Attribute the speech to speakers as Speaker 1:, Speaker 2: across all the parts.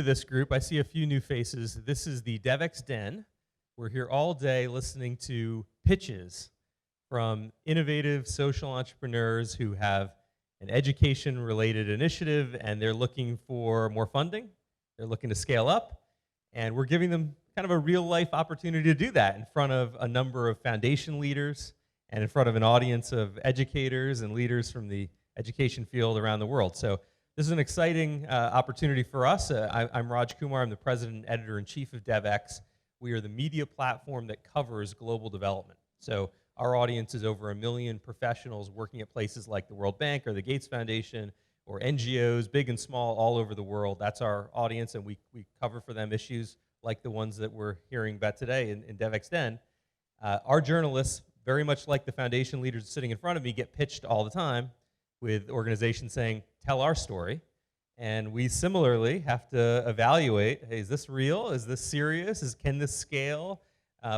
Speaker 1: This group, I see a few new faces. This is the DevEx Den. We're here all day listening to pitches from innovative social entrepreneurs who have an education-related initiative, and they're looking for more funding. They're looking to scale up, and we're giving them kind of a real-life opportunity to do that in front of a number of foundation leaders and in front of an audience of educators and leaders from the education field around the world. So this is an exciting opportunity for us. I'm Raj Kumar. I'm the president and editor-in-chief of DevEx. We are the media platform that covers global development. So our audience is over 1 million professionals working at places like the World Bank or the Gates Foundation or NGOs, big and small, all over the world. That's our audience, and we cover for them issues like the ones that we're hearing about today in DevEx Den. Our journalists, very much like the foundation leaders sitting in front of me, get pitched all the time with organizations saying, tell our story. And we similarly have to evaluate, hey, is this real? Is this serious? Can this scale?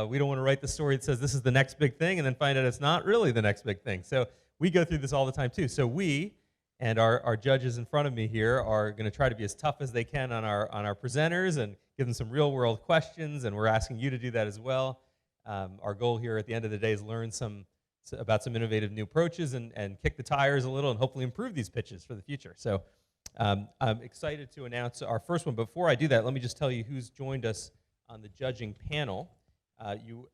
Speaker 1: We don't want to write the story that says this is the next big thing and then find out it's not really the next big thing. So we go through this all the time too. So we and our judges in front of me here are going to try to be as tough as they can on our presenters and give them some real world questions, and we're asking you to do that as well. Our goal here at the end of the day is learn about some innovative new approaches and kick the tires a little and hopefully improve these pitches for the future. So I'm excited to announce our first one. Before I do that, let me just tell you who's joined us on the judging panel.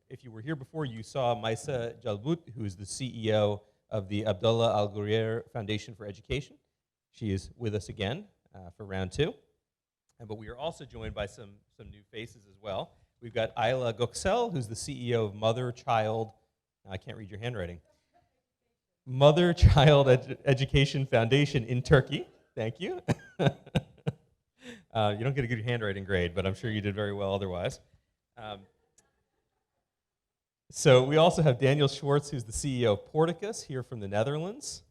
Speaker 1: If you were here before, you saw Maisa Jalbout, who is the CEO of the Abdullah Al Ghurair Foundation for Education. She is with us again for round two. But we are also joined by some new faces as well. We've got Ayla Göksel, who's the CEO of Mother Child, I can't read your handwriting, Mother Child Education Foundation in Turkey. Thank you. You don't get a good handwriting grade, but I'm sure you did very well otherwise. So we also have Daniel Schwartz, who's the CEO of Porticus, here from the Netherlands.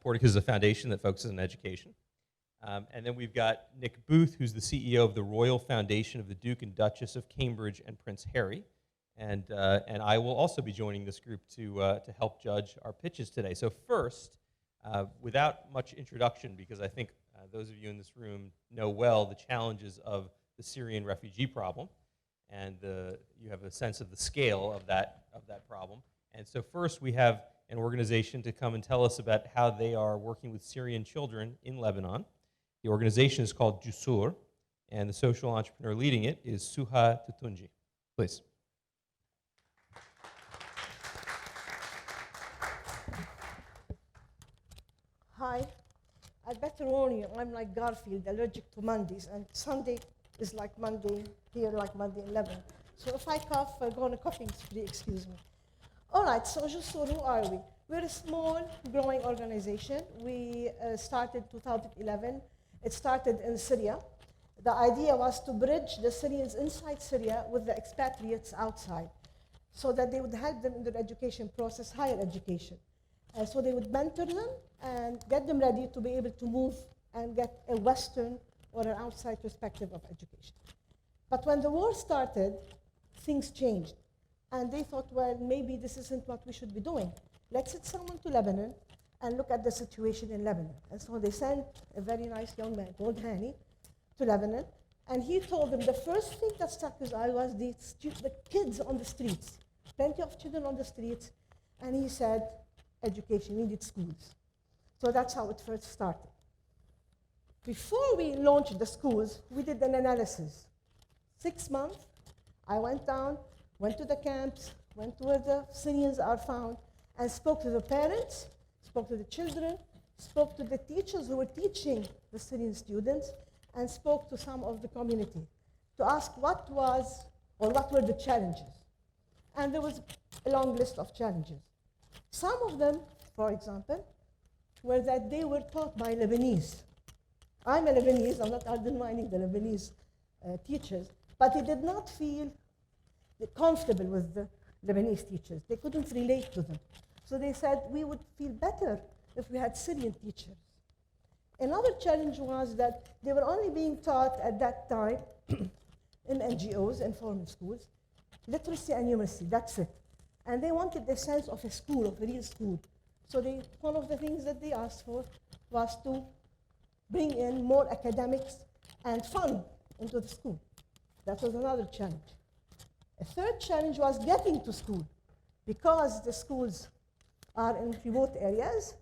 Speaker 1: Porticus is a foundation that focuses on education. And then we've got Nick Booth, who's the CEO of the Royal Foundation of the Duke and Duchess of Cambridge and Prince Harry. And I will also be joining this group to help judge our pitches today. So first, without much introduction, because I think those of you in this room know well the challenges of the Syrian refugee problem, and you have a sense of the scale of that problem. And so first we have an organization to come and tell us about how they are working with Syrian children in Lebanon. The organization is called Jusoor, and the social entrepreneur leading it is Suha Tutunji. Please.
Speaker 2: Hi, I'd better warn you, I'm like Garfield, allergic to Mondays, and Sunday is like Monday here, like Monday 11. So if I cough, I go on a coughing spree, excuse me. All right, so Jusoor, who are we? We're a small, growing organization. We started 2011. It started in Syria. The idea was to bridge the Syrians inside Syria with the expatriates outside, so that they would help them in their education process, higher education. So they would mentor them and get them ready to be able to move and get a Western or an outside perspective of education. But when the war started, things changed. And they thought, well, maybe this isn't what we should be doing. Let's send someone to Lebanon and look at the situation in Lebanon. And so they sent a very nice young man called Hani to Lebanon. And he told them the first thing that struck his eye was the kids on the streets, plenty of children on the streets. And he said, education, we need schools. So that's how it first started. Before we launched the schools, we did an analysis. 6 months, I went down, went to the camps, went to where the Syrians are found, and spoke to the parents, spoke to the children, spoke to the teachers who were teaching the Syrian students, and spoke to some of the community to ask what were the challenges. And there was a long list of challenges. Some of them, for example, were that they were taught by Lebanese. I'm a Lebanese, I'm not undermining the Lebanese teachers, but they did not feel comfortable with the Lebanese teachers. They couldn't relate to them. So they said, we would feel better if we had Syrian teachers. Another challenge was that they were only being taught at that time in NGOs and formal schools, literacy and numeracy, that's it. And they wanted the sense of a school, of a real school. So one of the things that they asked for was to bring in more academics and fun into the school. That was another challenge. A third challenge was getting to school, because the schools are in remote areas,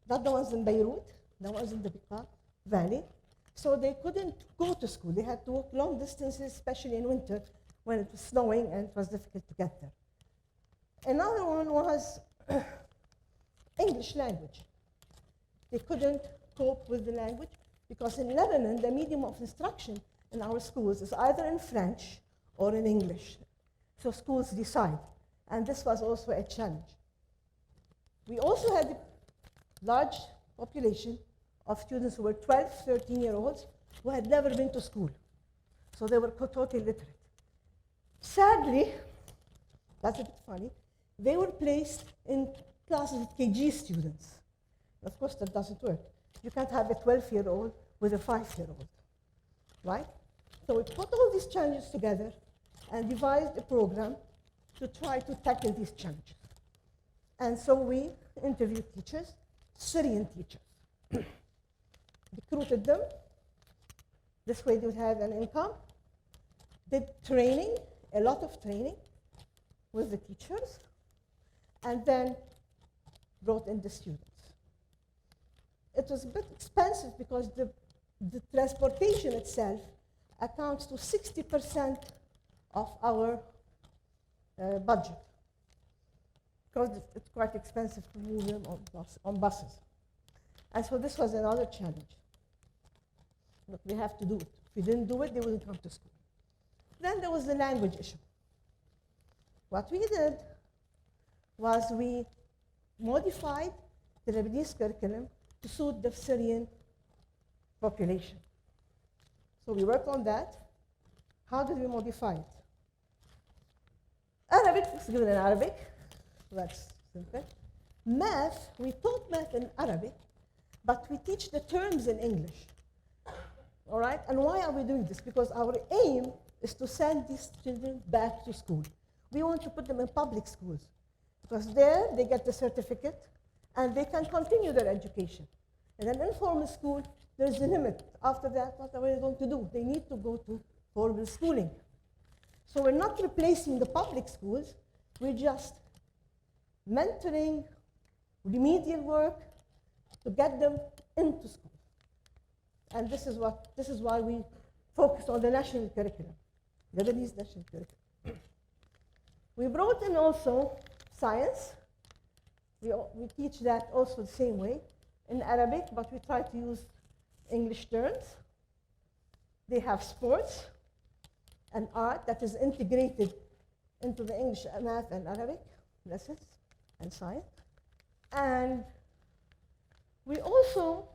Speaker 2: not the ones in Beirut, the ones in the Bekaa Valley. So they couldn't go to school. They had to walk long distances, especially in winter when it was snowing and it was difficult to get there. Another one was English language. They couldn't cope with the language because in Lebanon, the medium of instruction in our schools is either in French or in English. So schools decide. And this was also a challenge. We also had a large population of students who were 12, 13-year-olds who had never been to school. So they were totally illiterate. Sadly, that's a bit funny, they were placed in classes with KG students. Of course, that doesn't work. You can't have a 12-year-old with a 5-year-old, right? So we put all these challenges together and devised a program to try to tackle these challenges. And so we interviewed teachers, Syrian teachers, recruited them. This way they would have an income. Did training, a lot of training with the teachers, and then brought in the students. It was a bit expensive because the transportation itself accounts to 60% of our budget, because it's quite expensive to move them on buses. And so this was another challenge. But we have to do it. If we didn't do it, they wouldn't come to school. Then there was the language issue. What we did was we modified the Lebanese curriculum to suit the Syrian population. So we worked on that. How did we modify it? Arabic was given in Arabic. That's simple. Math, we taught math in Arabic, but we teach the terms in English. All right? And why are we doing this? Because our aim is to send these children back to school. We want to put them in public schools, because there they get the certificate and they can continue their education. In an informal school, there's a limit. After that, what are they going to do? They need to go to formal schooling. So we're not replacing the public schools, we're just mentoring, remedial work to get them into school. And this is why we focus on the national curriculum, Lebanese national curriculum. We brought in also science. We teach that also the same way in Arabic, but we try to use English terms. They have sports and art that is integrated into the English, math, and Arabic lessons, and science. And we also,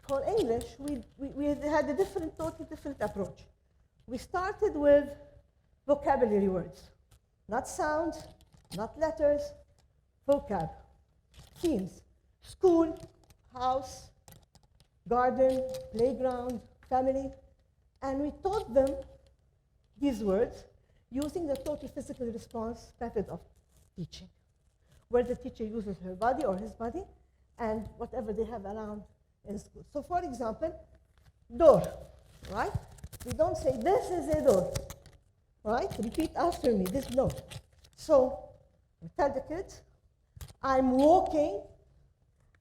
Speaker 2: for English, we had a totally different approach. We started with vocabulary words, not sounds, not letters, vocab, themes, school, house, garden, playground, family, and we taught them these words using the total physical response method of teaching, where the teacher uses her body or his body and whatever they have around in school. So for example, door, right? We don't say, this is a door, right? Repeat after me, this door. So we tell the kids, I'm walking,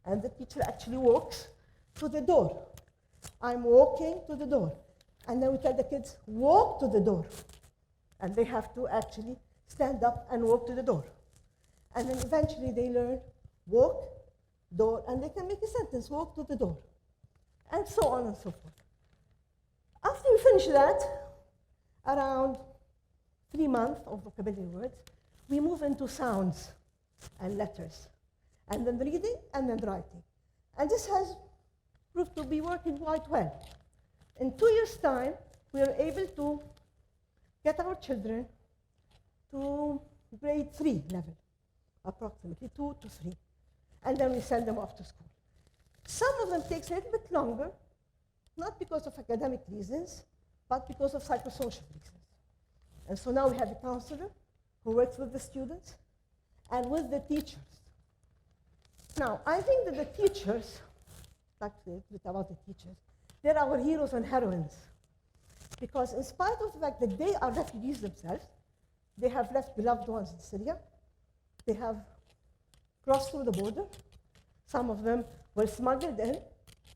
Speaker 2: and the teacher actually walks to the door. I'm walking to the door. And then we tell the kids, walk to the door. And they have to actually stand up and walk to the door. And then eventually they learn walk, door, and they can make a sentence, walk to the door. And so on and so forth. After we finish that, around 3 months of vocabulary words, we move into sounds and letters, and then reading, and then writing. And this has proved to be working quite well. In 2 years' time, we are able to get our children to grade 3 level, approximately 2 to 3. And then we send them off to school. Some of them takes a little bit longer, not because of academic reasons, but because of psychosocial reasons. And so now we have a counselor who works with the students and with the teachers. Now, I think that the teachers, actually, a bit about the teachers, they're our heroes and heroines. Because in spite of the fact that they are refugees themselves, they have left beloved ones in Syria. They have crossed through the border. Some of them were smuggled in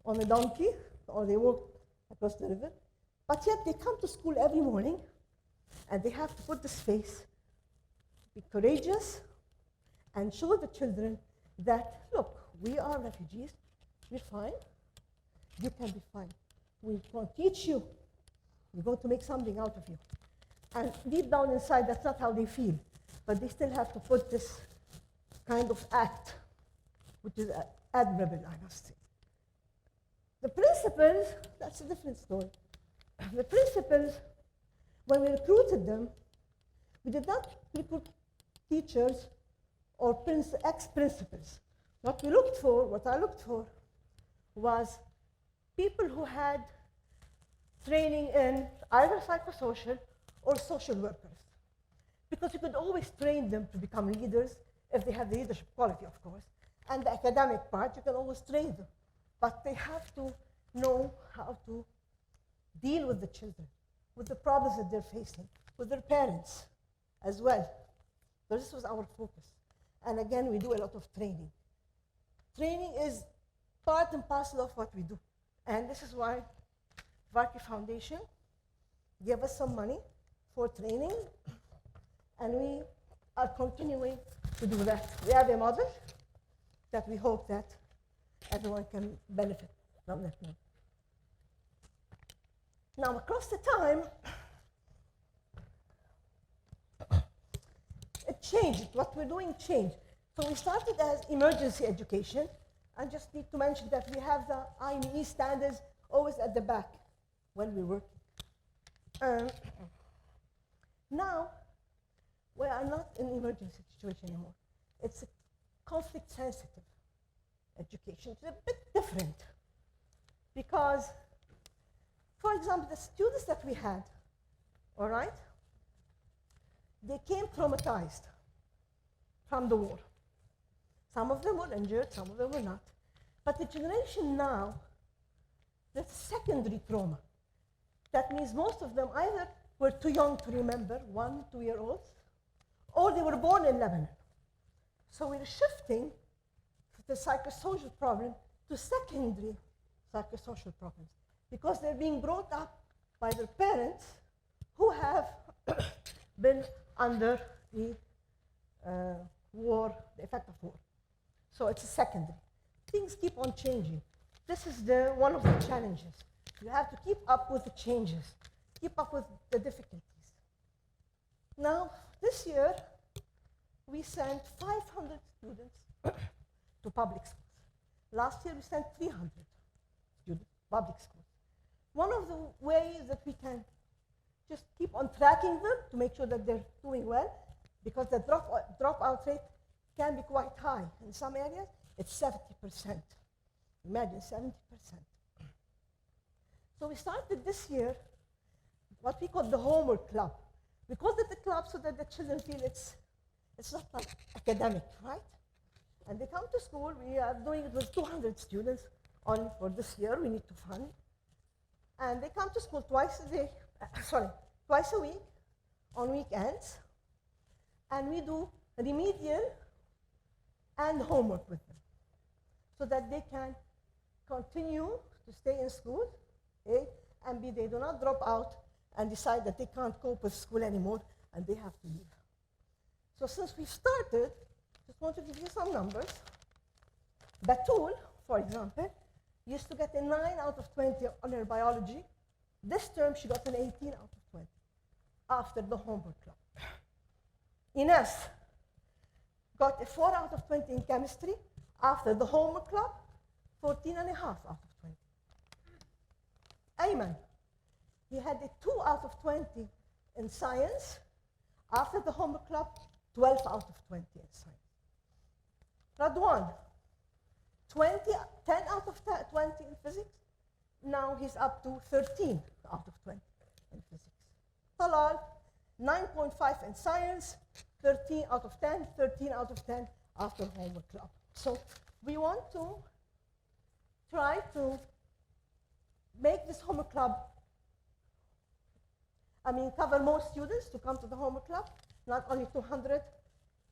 Speaker 2: on a donkey, or they walked across the river. But yet they come to school every morning, and they have to put this face, be courageous, and show the children that, look, we are refugees, we're fine, you can be fine. We will teach you, we're going to make something out of you. And deep down inside, that's not how they feel, but they still have to put this kind of act, which is admirable, I must say. The principals, that's a different story. The principals, when we recruited them, we did not recruit teachers or ex-principals. What I looked for, was people who had training in either psychosocial or social workers. Because you could always train them to become leaders if they have the leadership quality, of course. And the academic part, you can always train them. But they have to know how to deal with the children, with the problems that they're facing, with their parents as well. So this was our focus. And again, we do a lot of training. Training is part and parcel of what we do. And this is why Varkey Foundation gave us some money for training, and we are continuing to do that. We have a model that we hope that everyone can benefit from that model. Now, across the time, it changed. What we're doing changed. So we started as emergency education. I just need to mention that we have the IME standards always at the back when we work. Now, we are not in an emergency situation anymore. It's a conflict-sensitive education. It's a bit different because, for example, the students that we had, all right, they came traumatized from the war. Some of them were injured, some of them were not. But the generation now, there's secondary trauma. That means most of them either were too young to remember, 1, 2-year-olds, or they were born in Lebanon. So we're shifting the psychosocial problem to secondary psychosocial problems because they're being brought up by their parents who have been under the war, the effect of war. So it's a secondary. Things keep on changing. This is one of the challenges. You have to keep up with the changes, keep up with the difficulties. Now, this year, we sent 500 students to public schools. Last year, we sent 300 students to public schools. One of the ways that we can just keep on tracking them to make sure that they're doing well, because the dropout rate can be quite high. In some areas, it's 70%. Imagine 70%. So we started this year what we call the homework club. We called it the club so that the children feel it's not like academic, right? And they come to school. We are doing it with 200 students only for this year. We need to fund. And they come to school twice a week on weekends. And we do remedial and homework with them so that they can continue to stay in school, A, and B, they do not drop out and decide that they can't cope with school anymore and they have to leave. So since we started, just want to give you some numbers. Batul, for example, used to get a 9 out of 20 on her biology. This term, she got an 18 out of 20 after the homework club. Ines got a 4 out of 20 in chemistry after the homework club, 14 and a half out of 20. Ayman, he had a 2 out of 20 in science. After the homework club, 12 out of 20 in science. Radwan, 10 out of 20 in physics. Now he's up to 13 out of 20 in physics. Talal, 9.5 in science, 13 out of 10, 13 out of 10 after homework club. So we want to try to make this homework club cover more students to come to the homework club, not only 200.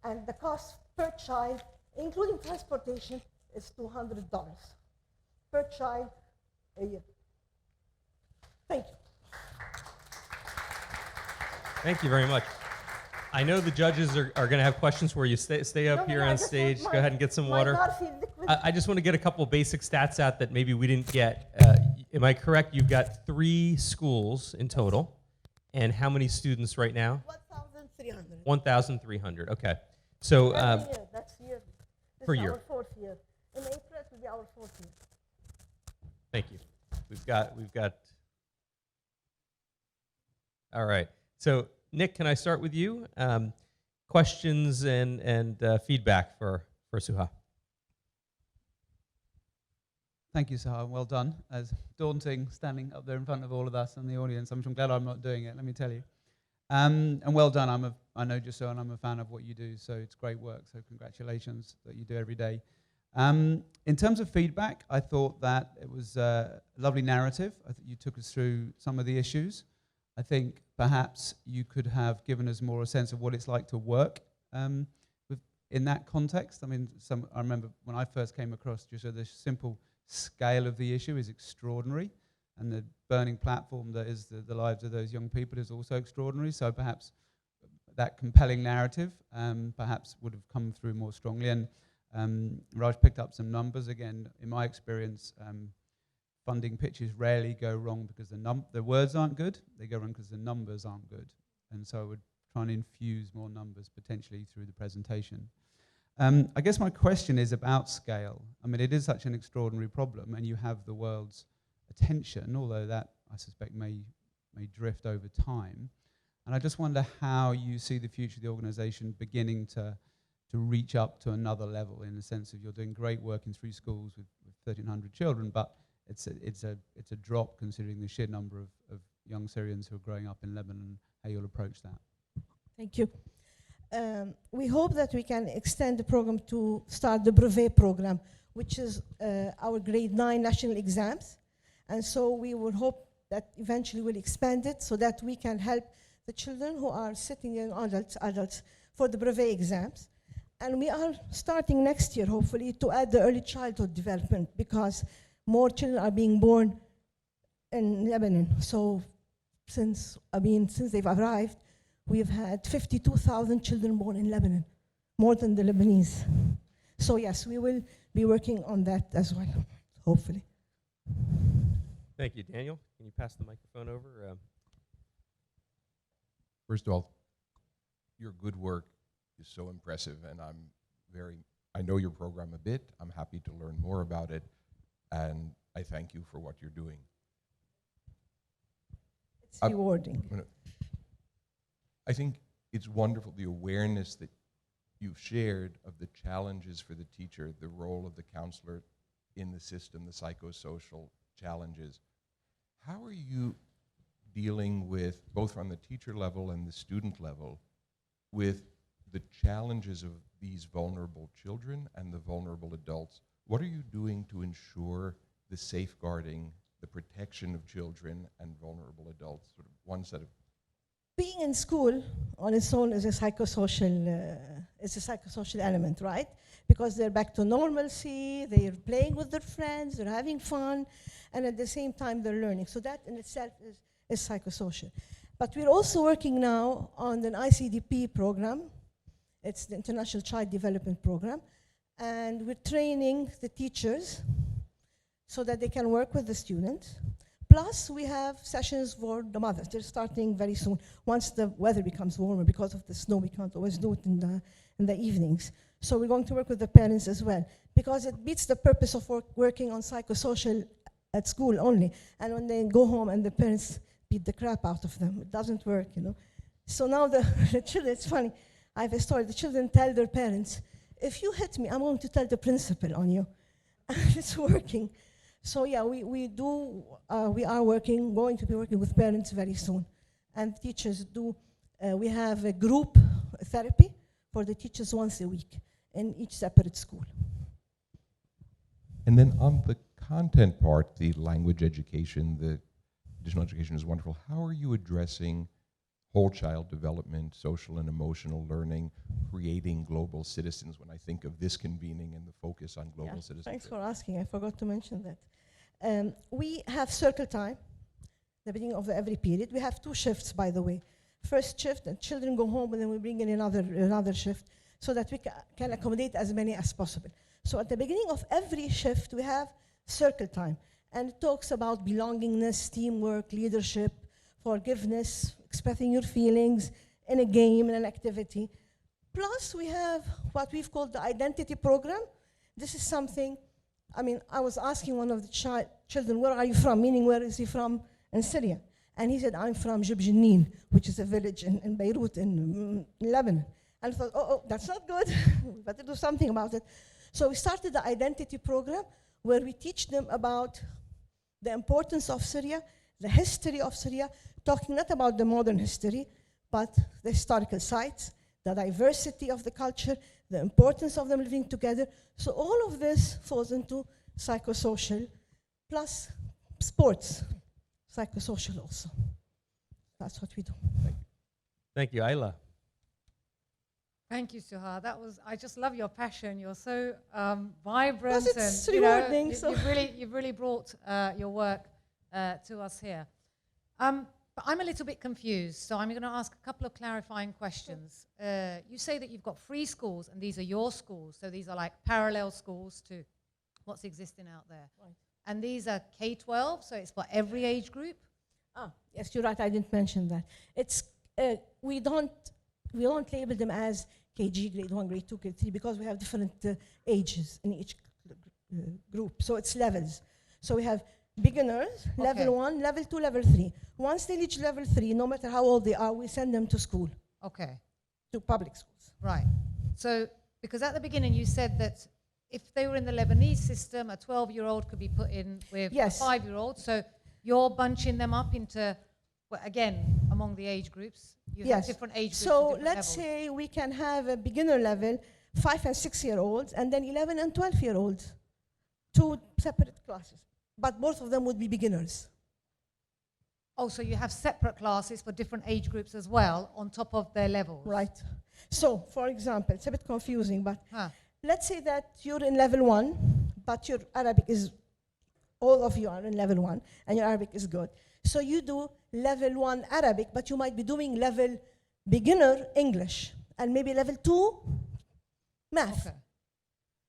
Speaker 2: And the cost per child, including transportation, is $200 per child a year. Thank you.
Speaker 1: Thank you very much. I know the judges are going to have questions for you. Stay up here on stage. Go ahead and get some water. I just want to get a couple basic stats out that maybe we didn't get. Am I correct? You've got 3 schools in total. And how many students right now?
Speaker 2: 1,300.
Speaker 1: 1,300. Okay. So
Speaker 2: that's year. This
Speaker 1: per
Speaker 2: is
Speaker 1: year.
Speaker 2: our 4th year. In April, it will be our 4th year.
Speaker 1: Thank you. We've got. All right. So Nick, can I start with you? Questions and feedback for Suha.
Speaker 3: Thank you, Suha. Well done. As daunting standing up there in front of all of us and the audience. I'm glad I'm not doing it, let me tell you. And well done. I know Jusoor and I'm a fan of what you do, so it's great work. So congratulations that you do every day. In terms of feedback, I thought that it was a lovely narrative. I think you took us through some of the issues. I think perhaps you could have given us more a sense of what it's like to work in that context. I remember when I first came across Jusoor, the simple scale of the issue is extraordinary, and the burning platform that is the lives of those young people is also extraordinary. So perhaps that compelling narrative perhaps would have come through more strongly. And Raj picked up some numbers. Again, in my experience, funding pitches rarely go wrong because the words aren't good. They go wrong because the numbers aren't good. And so I would try and infuse more numbers potentially through the presentation. I guess my question is about scale. It is such an extraordinary problem, and you have the world's attention, although that, I suspect, may drift over time. And I just wonder how you see the future of the organization beginning to reach up to another level, in the sense of you're doing great work in 3 schools with 1,300 children, but it's a drop considering the sheer number of young Syrians who are growing up in Lebanon, how you'll approach that.
Speaker 2: Thank you. We hope that we can extend the program to start the brevet program, which is our grade 9 national exams. And so we will hope that eventually we'll expand it so that we can help the children who are sitting young adults for the brevet exams. And we are starting next year, hopefully, to add the early childhood development, because more children are being born in Lebanon. So since they've arrived, we've had 52,000 children born in Lebanon, more than the Lebanese. So yes, we will be working on that as well, hopefully.
Speaker 1: Thank you, Daniel. Can you pass the microphone over?
Speaker 4: First of all, your good work is so impressive, and I know your program a bit. I'm happy to learn more about it, and I thank you for what you're doing.
Speaker 2: It's rewarding.
Speaker 4: I think it's wonderful, the awareness that you've shared of the challenges for the teacher, the role of the counselor in the system, the psychosocial challenges. How are you dealing with, both on the teacher level and the student level, with the challenges of these vulnerable children and the vulnerable adults? What are you doing to ensure the safeguarding, the protection of children and vulnerable adults? Sort of one set of.
Speaker 2: Being in school on its own is a psychosocial element, right? Because they're back to normalcy, they're playing with their friends, they're having fun, and at the same time they're learning. So that in itself is psychosocial. But we're also working now on an ICDP program. It's the International Child Development Program. And we're training the teachers so that they can work with the students. Plus, we have sessions for the mothers. They're starting very soon. Once the weather becomes warmer, because of the snow, we can't always do it in the evenings. So we're going to work with the parents as well, because it beats the purpose of working on psychosocial at school only. And when they go home and the parents beat the crap out of them, it doesn't work, you know. So now the children, it's funny, I have a story. The children tell their parents, if you hit me, I'm going to tell the principal on you. It's working. So yeah, we are going to be working with parents very soon. And teachers do, we have a group therapy for the teachers once a week in each separate school.
Speaker 4: And then on the content part, the language education, the additional education is wonderful. How are you addressing whole child development, social and emotional learning, creating global citizens when I think of this convening and the focus on global citizenship.
Speaker 2: Thanks for asking. I forgot to mention that. We have circle time, the beginning of every period. We have 2 shifts, by the way. First shift, and children go home, and then we bring in another shift so that we can accommodate as many as possible. So at the beginning of every shift, we have circle time. And it talks about belongingness, teamwork, leadership, forgiveness, expressing your feelings in a game, in an activity. Plus, we have what we've called the identity program. This is something, I mean, I was asking one of the children, where are you from? Meaning, where is he from in Syria? And he said, I'm from Jibjinin, which is a village in Beirut, in Lebanon. And I thought, oh, that's not good. We better do something about it. So we started the identity program, where we teach them about the importance of Syria, the history of Syria, talking not about the modern history, but the historical sites, the diversity of the culture, the importance of them living together. So all of this falls into psychosocial, plus sports, psychosocial also. That's what we do.
Speaker 1: Thank you, Ayla.
Speaker 5: Thank you, Suha. I just love your passion. You're so vibrant.
Speaker 2: Because it's
Speaker 5: and
Speaker 2: rewarding.
Speaker 5: You've really brought your work to us here. But I'm a little bit confused, so I'm going to ask a couple of clarifying questions. You say that you've got 3 schools, and these are your schools, so these are like parallel schools to what's existing out there.
Speaker 2: Right.
Speaker 5: And these are K-12, so it's for every age group?
Speaker 2: Yes, you're right, I didn't mention that. It's, we don't label them as KG, grade 1, grade 2, grade 3, because we have different ages in each group, so it's levels. So we have beginners, level 1, level 2, level 3. Once they reach level 3, no matter how old they are, we send them to school.
Speaker 5: Okay.
Speaker 2: To public schools.
Speaker 5: Right. So, because at the beginning you said that if they were in the Lebanese system, a 12-year-old could be put in with a 5-year-old. So you're bunching them up into, well, again, among the age groups. You have different age groups.
Speaker 2: So let's say we can have a beginner level, 5 and 6-year-olds, and then 11 and 12-year-olds. 2 separate classes. But both of them would be beginners.
Speaker 5: Oh, so you have separate classes for different age groups as well, on top of their levels?
Speaker 2: Right. So, for example, it's a bit confusing, but let's say that you're in level 1, but your Arabic is, all of you are in level 1, and your Arabic is good. So you do level 1 Arabic, but you might be doing level beginner English, and maybe level 2 math.
Speaker 5: Okay.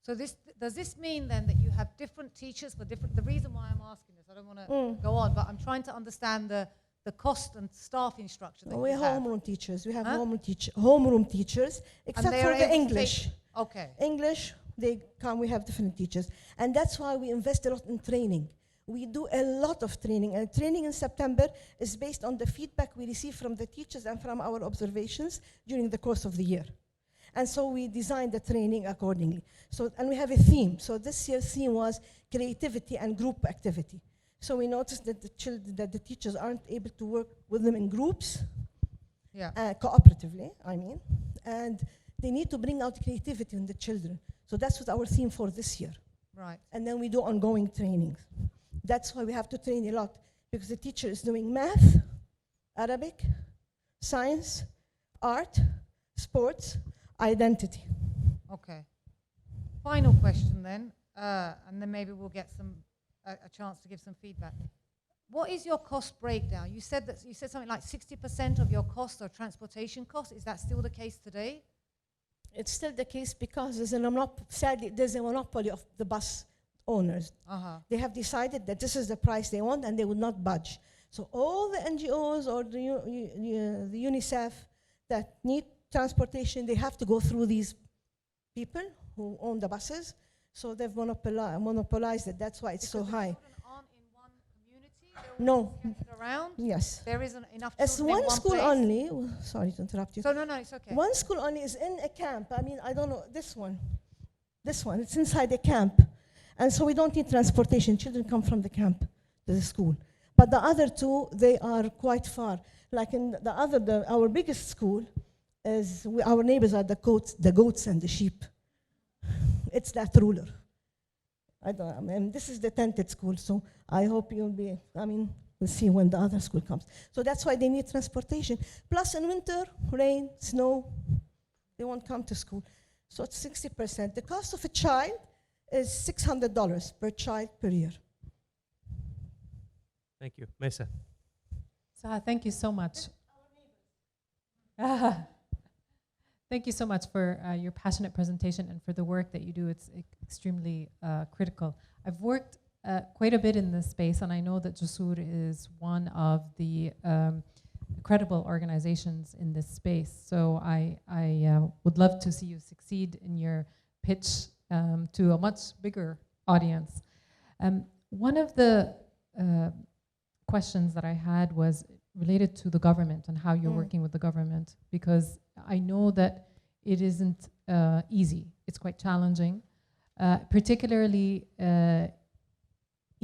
Speaker 5: So does this mean then that you have different teachers for different, the reason why I'm asking this, I don't want to go on, but I'm trying to understand the cost and staffing structure that
Speaker 2: We
Speaker 5: you
Speaker 2: have homeroom teachers. We have homeroom teachers, except for the English.
Speaker 5: Okay.
Speaker 2: English, they come, we have different teachers. And that's why we invest a lot in training. We do a lot of training, and training in September is based on the feedback we receive from the teachers and from our observations during the course of the year. And so we designed the training accordingly. So, and we have a theme. So this year's theme was creativity and group activity. So we noticed that the teachers aren't able to work with them in groups, cooperatively, I mean, and they need to bring out creativity in the children. So that's what our theme for this year.
Speaker 5: Right.
Speaker 2: And then we do ongoing trainings. That's why we have to train a lot, because the teacher is doing math, Arabic, science, art, sports, identity.
Speaker 5: Okay. Final question then, and then maybe we'll get a chance to give some feedback. What is your cost breakdown? You said something like 60% of your costs are transportation costs. Is that still the case today?
Speaker 2: It's still the case because sadly, there's a monopoly of the bus owners. They have decided that this is the price they want, and they will not budge. So all the NGOs or the UNICEF that need transportation, they have to go through these people who own the buses. So they've monopolized it. That's why it's so high.
Speaker 5: Aren't in one community?
Speaker 2: No.
Speaker 5: Around?
Speaker 2: Yes.
Speaker 5: There isn't enough
Speaker 2: It's
Speaker 5: children in
Speaker 2: one
Speaker 5: one
Speaker 2: school
Speaker 5: place?
Speaker 2: only. Sorry to interrupt you.
Speaker 5: So no, it's okay.
Speaker 2: One school only is in a camp. I mean, I don't know, this one, it's inside a camp. And so we don't need transportation. Children come from the camp to the school. But the other 2, they are quite far. Like in our biggest school is, our neighbors are the goats and the sheep. It's that ruler. I mean, this is the tented school, so I hope you'll be, We'll see when the other school comes. So that's why they need transportation. Plus in winter, rain, snow, they won't come to school. So it's 60%. The cost of a child is $600 per child per year.
Speaker 1: Thank you. Mesa.
Speaker 6: Suha, thank you so much. Thank you so much for your passionate presentation and for the work that you do. It's extremely critical. I've worked quite a bit in this space, and I know that Jusoor is one of the credible organizations in this space. So I would love to see you succeed in your pitch to a much bigger audience. One of the questions that I had was related to the government and how you're working with the government, because I know that it isn't easy. It's quite challenging, particularly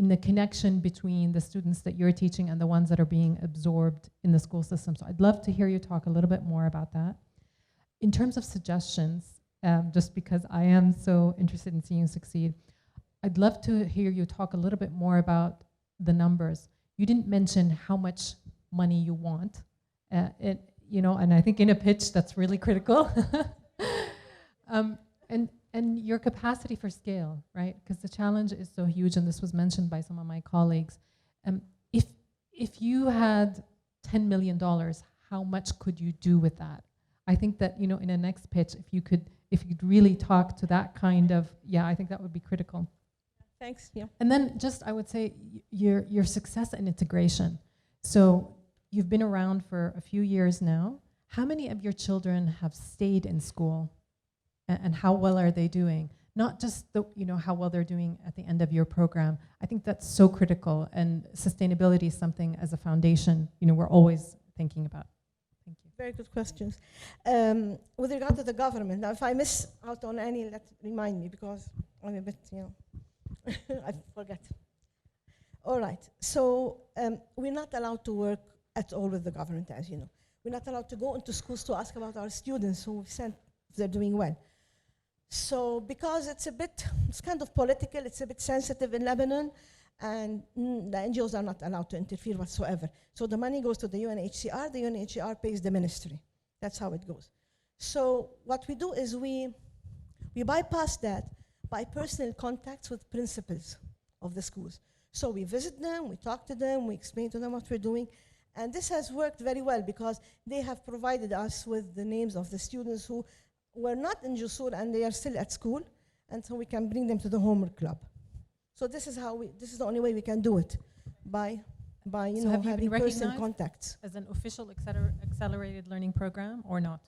Speaker 6: in the connection between the students that you're teaching and the ones that are being absorbed in the school system. So I'd love to hear you talk a little bit more about that. In terms of suggestions, just because I am so interested in seeing you succeed, I'd love to hear you talk a little bit more about the numbers. You didn't mention how much money you want, and I think in a pitch that's really critical. And your capacity for scale, right? Because the challenge is so huge, and this was mentioned by some of my colleagues. If you had $10 million, how much could you do with that? I think that in a next pitch, if you'd really talk to that kind of, I think that would be critical.
Speaker 2: Thanks. Yeah.
Speaker 6: And then just I would say your success and integration. So you've been around for a few years now. How many of your children have stayed in school? And how well are they doing? Not just how well they're doing at the end of your program. I think that's so critical, and sustainability is something as a foundation, we're always thinking about. Thank you.
Speaker 2: Very good questions. With regard to the government, now if I miss out on any, remind me, because I'm a bit, I forget. All right, so we're not allowed to work at all with the government, as you know. We're not allowed to go into schools to ask about our students who we've sent, if they're doing well. So because it's kind of political, it's a bit sensitive in Lebanon, and the NGOs are not allowed to interfere whatsoever. So the money goes to the UNHCR pays the ministry. That's how it goes. So what we do is we bypass that by personal contacts with principals of the schools. So we visit them, we talk to them, we explain to them what we're doing. And this has worked very well because they have provided us with the names of the students who were not in Jusoor and they are still at school, and so we can bring them to the homework club. So this is the only way we can do it, by
Speaker 6: So have you
Speaker 2: having
Speaker 6: been
Speaker 2: personal
Speaker 6: recognized
Speaker 2: contacts.
Speaker 6: as an official accelerated learning program or not?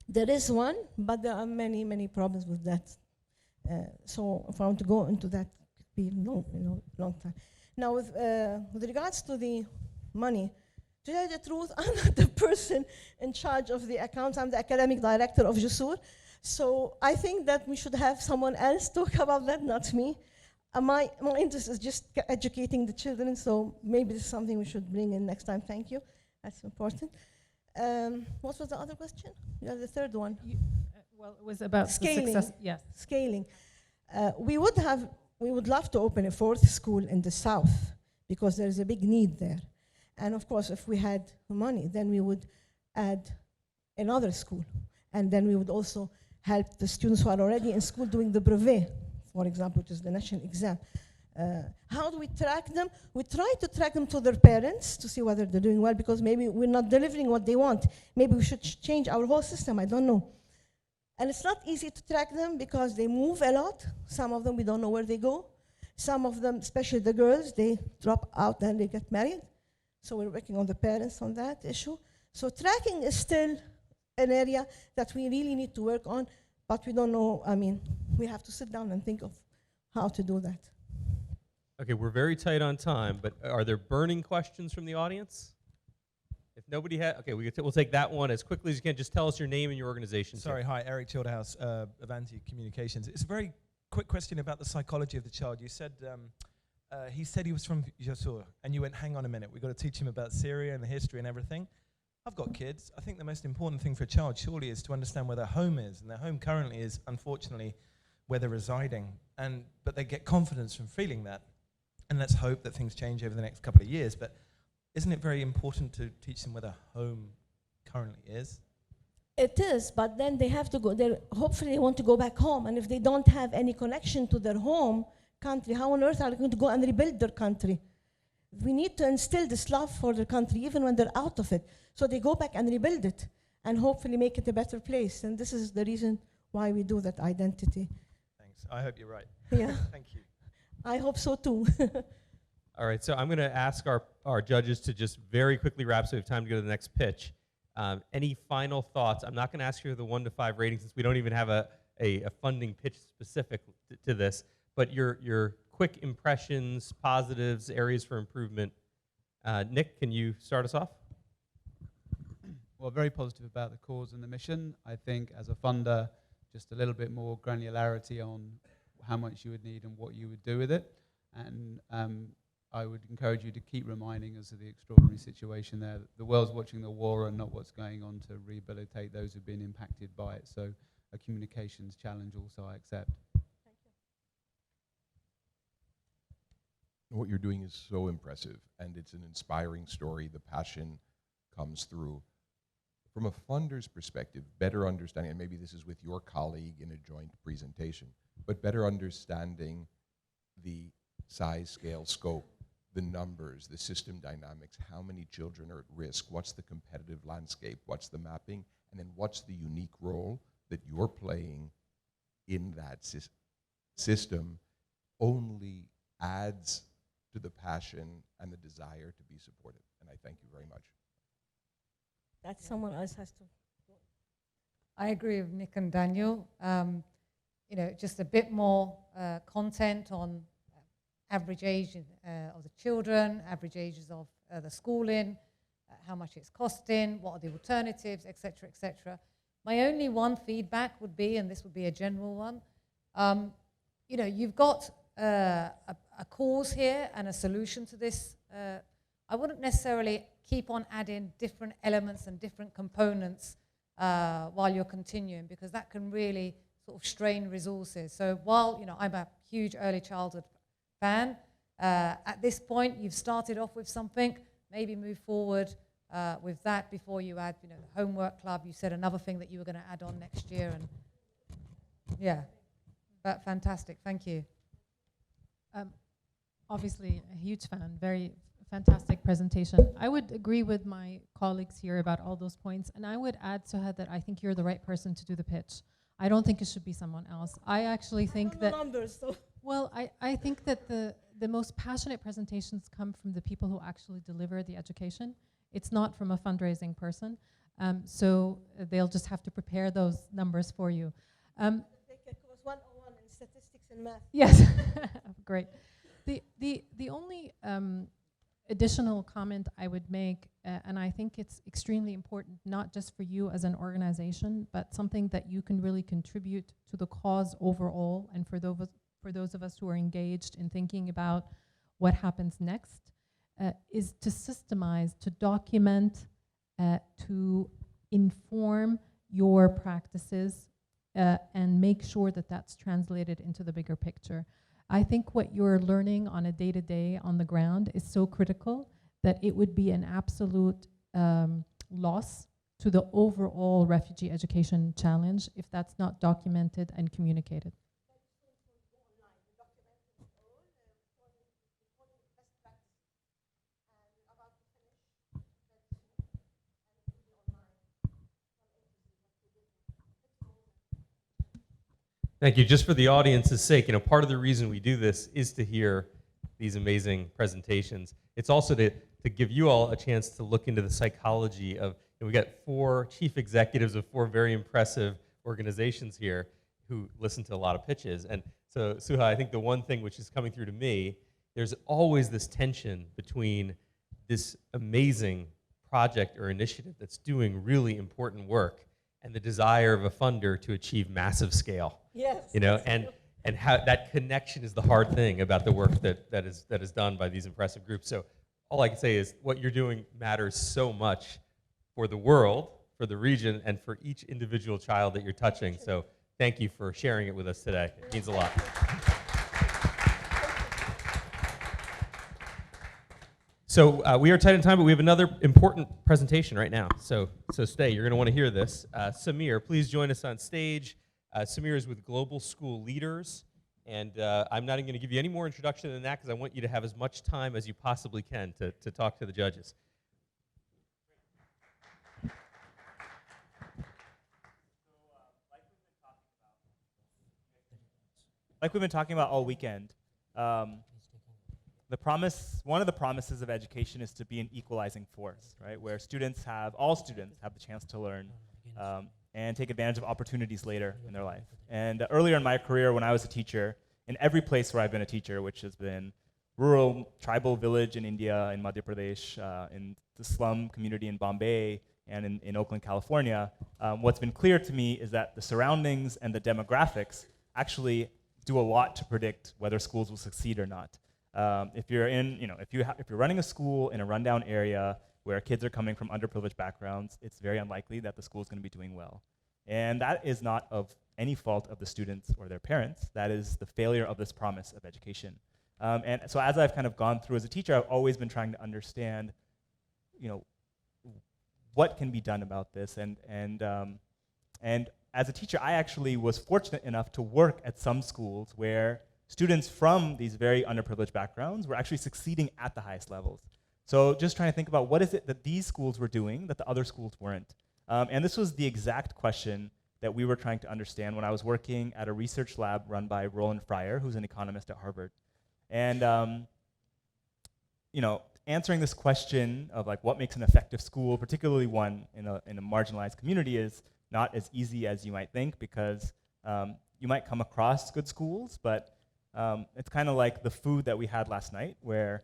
Speaker 2: There is one, but there are many, many problems with that. So if I want to go into that, it could be long time. Now with regards to the money, to tell you the truth, I'm not the person in charge of the accounts. I'm the academic director of Jusoor. So I think that we should have someone else talk about that, not me. My interest is just educating the children, so maybe this is something we should bring in next time. Thank you. That's important. What was the other question? Yeah, the third one.
Speaker 6: Well, it was about
Speaker 2: Scaling.
Speaker 6: the success. Yes.
Speaker 2: Scaling. We would love to open a fourth school in the south because there is a big need there. And of course, if we had money, then we would add another school. And then we would also help the students who are already in school doing the brevet, for example, which is the national exam. How do we track them? We try to track them to their parents to see whether they're doing well, because maybe we're not delivering what they want. Maybe we should change our whole system, I don't know. And it's not easy to track them because they move a lot. Some of them, we don't know where they go. Some of them, especially the girls, they drop out and they get married. So we're working on the parents on that issue. So tracking is still an area that we really need to work on, but we don't know, we have to sit down and think of how to do that.
Speaker 1: Okay, we're very tight on time, but are there burning questions from the audience? If nobody has, okay, we'll take that one as quickly as you can. Just tell us your name and your organization.
Speaker 7: Sorry, hi, Eric Childerhouse, Avanti Communications. It's a very quick question about the psychology of the child. You said, he said he was from Jusoor, and you went, hang on a minute, we've got to teach him about Syria and the history and everything. I've got kids. I think the most important thing for a child surely is to understand where their home is, and their home currently is, unfortunately, where they're residing. But they get confidence from feeling that, and let's hope that things change over the next couple of years. But isn't it very important to teach them where their home currently is?
Speaker 2: It is, but then they have to go there. Hopefully they want to go back home, and if they don't have any connection to their home country, how on earth are they going to go and rebuild their country? We need to instill this love for their country even when they're out of it, so they go back and rebuild it and hopefully make it a better place. And this is the reason why we do that identity.
Speaker 7: Thanks. I hope you're right.
Speaker 2: Yeah,
Speaker 7: Thank you.
Speaker 2: I hope so too.
Speaker 1: All right, so I'm going to ask our judges to just very quickly wrap so we have time to go to the next pitch. Any final thoughts? I'm not going to ask you the 1 to 5 rating since we don't even have a funding pitch specific to this, but your quick impressions, positives, areas for improvement. Nick, can you start us off?
Speaker 3: Well, very positive about the cause and the mission. I think as a funder, just a little bit more granularity on how much you would need and what you would do with it. And I would encourage you to keep reminding us of the extraordinary situation there. The world's watching the war and not what's going on to rehabilitate those who've been impacted by it. So a communications challenge also I accept.
Speaker 4: What you're doing is so impressive, and it's an inspiring story. The passion comes through. From a funder's perspective, better understanding, and maybe this is with your colleague in a joint presentation, but better understanding the size, scale, scope, the numbers, the system dynamics, how many children are at risk, what's the competitive landscape, what's the mapping, and then what's the unique role that you're playing in that system only adds to the passion and the desire to be supported. And I thank you very much.
Speaker 2: That someone else has to.
Speaker 5: I agree with Nick and Daniel. Just a bit more content on average age of the children, average ages of the schooling, how much it's costing, what are the alternatives, etc., etc. My only one feedback would be, and this would be a general one, you've got a cause here and a solution to this. I wouldn't necessarily keep on adding different elements and different components while you're continuing, because that can really sort of strain resources. So while I'm a huge early childhood fan, at this point you've started off with something, maybe move forward with that before you add the homework club. You said another thing that you were going to add on next year, and yeah, but fantastic, thank you.
Speaker 6: Obviously a huge fan, very fantastic presentation. I would agree with my colleagues here about all those points, and I would add, Suha, that I think you're the right person to do the pitch. I don't think it should be someone else. I actually think that
Speaker 2: Numbers, so.
Speaker 6: Well, I think that the most passionate presentations come from the people who actually deliver the education. It's not from a fundraising person. So they'll just have to prepare those numbers for you.
Speaker 2: Take a course 101 in statistics and math.
Speaker 6: Yes, great. The only additional comment I would make, and I think it's extremely important, not just for you as an organization, but something that you can really contribute to the cause overall, and for those of us who are engaged in thinking about what happens next, is to systemize, to document, to inform your practices, and make sure that that's translated into the bigger picture. I think what you're learning on a day-to-day on the ground is so critical that it would be an absolute loss to the overall refugee education challenge if that's not documented and communicated.
Speaker 1: Thank you. Just for the audience's sake, part of the reason we do this is to hear these amazing presentations. It's also to give you all a chance to look into the psychology of, we got 4 chief executives of 4 very impressive organizations here who listen to a lot of pitches. And so, Suha, I think the one thing which is coming through to me, there's always this tension between this amazing project or initiative that's doing really important work and the desire of a funder to achieve massive scale.
Speaker 2: Yes.
Speaker 1: And how that connection is the hard thing about the work that is done by these impressive groups. So all I can say is what you're doing matters so much for the world, for the region, and for each individual child that you're touching. So thank you for sharing it with us today. It means a lot. So we are tight on time, but we have another important presentation right now. So stay. You're going to want to hear this. Samir, please join us on stage. Samir is with Global School Leaders, and I'm not even going to give you any more introduction than that because I want you to have as much time as you possibly can to talk to the judges.
Speaker 8: Like we've been talking about all weekend, one of the promises of education is to be an equalizing force, right? Where all students have the chance to learn and take advantage of opportunities later in their life. And earlier in my career, when I was a teacher, in every place where I've been a teacher, which has been rural, tribal village in India, in Madhya Pradesh, in the slum community in Bombay, and in Oakland, California, what's been clear to me is that the surroundings and the demographics actually do a lot to predict whether schools will succeed or not. If you're running a school in a rundown area where kids are coming from underprivileged backgrounds, it's very unlikely that the school is going to be doing well. And that is not of any fault of the students or their parents. That is the failure of this promise of education. And so as I've kind of gone through as a teacher, I've always been trying to understand, what can be done about this. And as a teacher, I actually was fortunate enough to work at some schools where students from these very underprivileged backgrounds were actually succeeding at the highest levels. So just trying to think about what is it that these schools were doing that the other schools weren't. And this was the exact question that we were trying to understand when I was working at a research lab run by Roland Fryer, who's an economist at Harvard. And answering this question of like what makes an effective school, particularly one in a marginalized community, is not as easy as you might think, because you might come across good schools, but it's kind of like the food that we had last night, where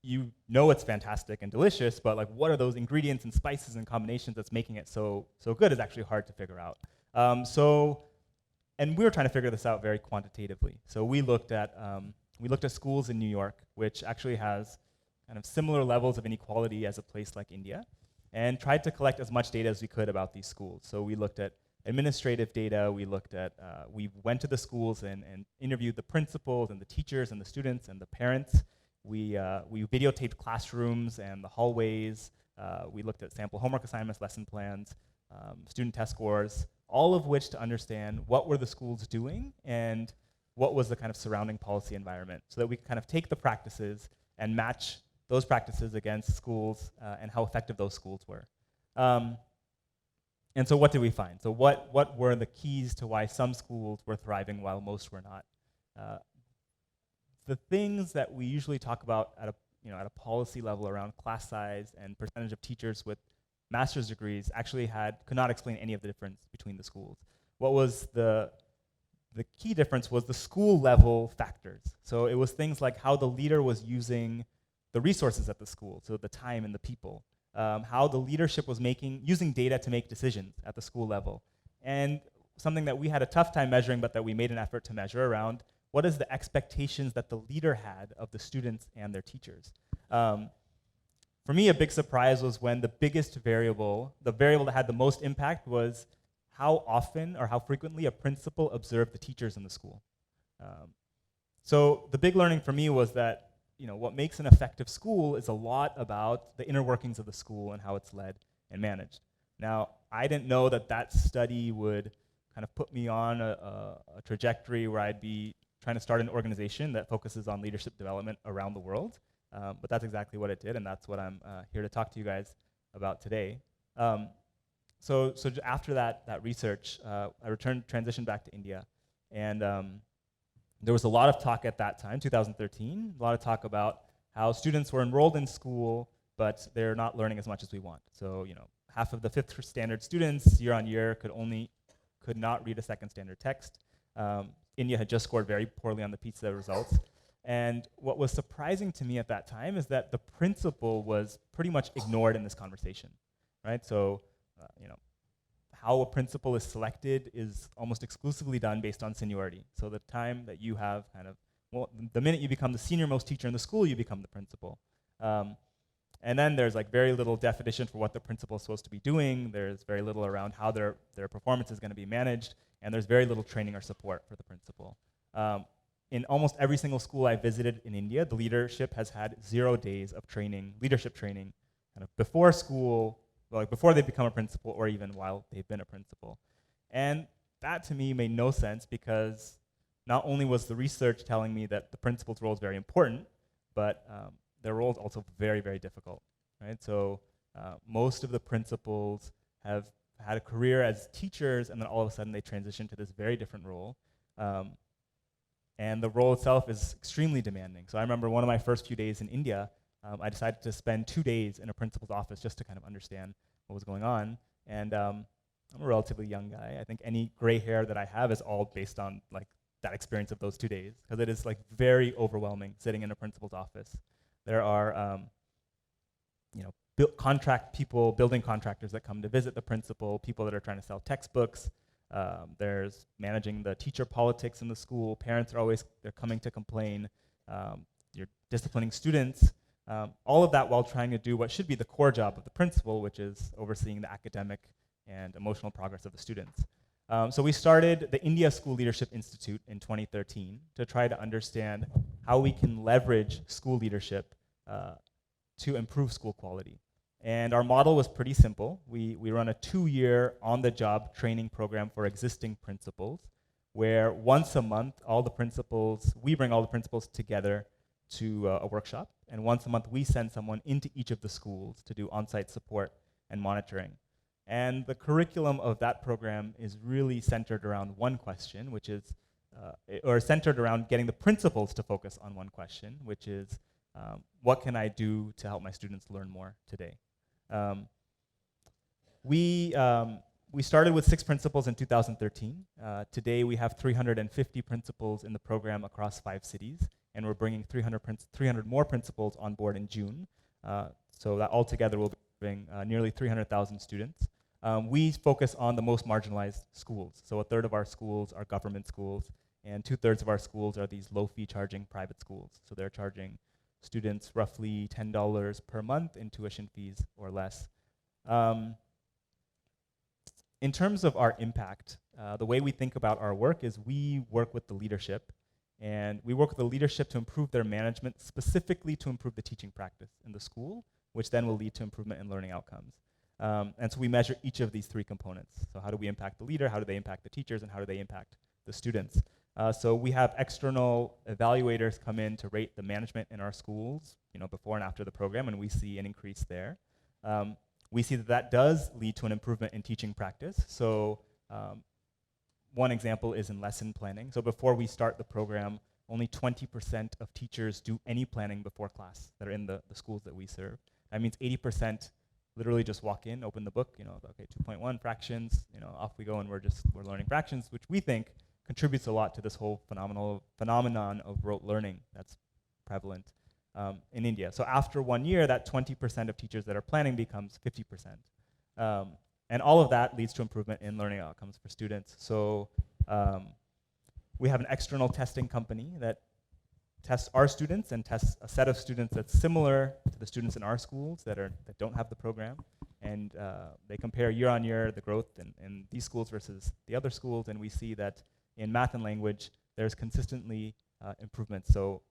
Speaker 8: you know it's fantastic and delicious, but like what are those ingredients and spices and combinations that's making it so good is actually hard to figure out. And we were trying to figure this out very quantitatively. So we looked at schools in New York, which actually has kind of similar levels of inequality as a place like India, and tried to collect as much data as we could about these schools. So we looked at administrative data, we went to the schools and interviewed the principals and the teachers and the students and the parents. We videotaped classrooms and the hallways. We looked at sample homework assignments, lesson plans, student test scores, all of which to understand what were the schools doing and what was the kind of surrounding policy environment, so that we could kind of take the practices and match those practices against schools and how effective those schools were. And so what did we find? So what were the keys to why some schools were thriving while most were not? The things that we usually talk about at a policy level around class size and percentage of teachers with master's degrees actually could not explain any of the difference between the schools. What was the key difference was the school level factors. So it was things like how the leader was using the resources at the school, so the time and the people, how the leadership was using data to make decisions at the school level. And something that we had a tough time measuring, but that we made an effort to measure around, what is the expectations that the leader had of the students and their teachers? For me, a big surprise was when the variable that had the most impact, was how often or how frequently a principal observed the teachers in the school. So the big learning for me was that what makes an effective school is a lot about the inner workings of the school and how it's led and managed. Now, I didn't know that study would kind of put me on a trajectory where I'd be trying to start an organization that focuses on leadership development around the world. But that's exactly what it did, and that's what I'm here to talk to you guys about today. So after that research, I transitioned back to India, and there was a lot of talk at that time, 2013, a lot of talk about how students were enrolled in school, but they're not learning as much as we want. So half of the 5th standard students year on year could not read a 2nd standard text. India had just scored very poorly on the PISA results. And what was surprising to me at that time is that the principal was pretty much ignored in this conversation, right? So, how a principal is selected is almost exclusively done based on seniority. So the time that you have the minute you become the senior most teacher in the school, you become the principal. And then there's like very little definition for what the principal is supposed to be doing. There's very little around how their performance is going to be managed, and there's very little training or support for the principal. in almost every single school I visited in India, the leadership has had 0 days of training, leadership training, kind of before school, like before they become a principal or even while they've been a principal. And that to me made no sense, because not only was the research telling me that the principal's role is very important, but their role is also very, very difficult, right? So most of the principals have had a career as teachers, and then all of a sudden they transition to this very different role. And the role itself is extremely demanding. So I remember one of my first few days in India, I decided to spend 2 days in a principal's office just to kind of understand what was going on. And I'm a relatively young guy. I think any gray hair that I have is all based on like that experience of those 2 days, because it is like very overwhelming sitting in a principal's office. There are building contractors that come to visit the principal, people that are trying to sell textbooks. There's managing the teacher politics in the school. Parents are always, they're coming to complain. You're disciplining students. All of that while trying to do what should be the core job of the principal, which is overseeing the academic and emotional progress of the students. So we started the India School Leadership Institute in 2013 to try to understand how we can leverage school leadership to improve school quality. And our model was pretty simple. We run a 2-year on-the-job training program for existing principals, where once a month, we bring all the principals together to a workshop, and once a month we send someone into each of the schools to do on-site support and monitoring. And the curriculum of that program is really centered around one question, which is, or centered around getting the principals to focus on one question, which is, what can I do to help my students learn more today? We started with 6 principals in 2013. Today we have 350 principals in the program across 5 cities, and we're bringing 300 more principals on board in June. So that altogether will be serving nearly 300,000 students. We focus on the most marginalized schools. So 1/3 of our schools are government schools, and 2/3 of our schools are these low-fee charging private schools. So they're charging students roughly $10 per month in tuition fees or less. In terms of our impact, the way we think about our work is we work with the leadership, and we work with the leadership to improve their management, specifically to improve the teaching practice in the school, which then will lead to improvement in learning outcomes. And so we measure each of these 3 components. So how do we impact the leader, how do they impact the teachers, and how do they impact the students? So we have external evaluators come in to rate the management in our schools, before and after the program, and we see an increase there. We see that does lead to an improvement in teaching practice. So one example is in lesson planning. So before we start the program, only 20% of teachers do any planning before class that are in the schools that we serve. That means 80% literally just walk in, open the book, okay, 2.1 fractions, off we go, and we're learning fractions, which we think contributes a lot to this whole phenomenon of rote learning that's prevalent in India. So after 1 year, that 20% of teachers that are planning becomes 50%. And all of that leads to improvement in learning outcomes for students. So we have an external testing company that tests our students and tests a set of students that's similar to the students in our schools that don't have the program. And they compare year on year the growth in these schools versus the other schools, and we see that in math and language, there's consistently improvements. So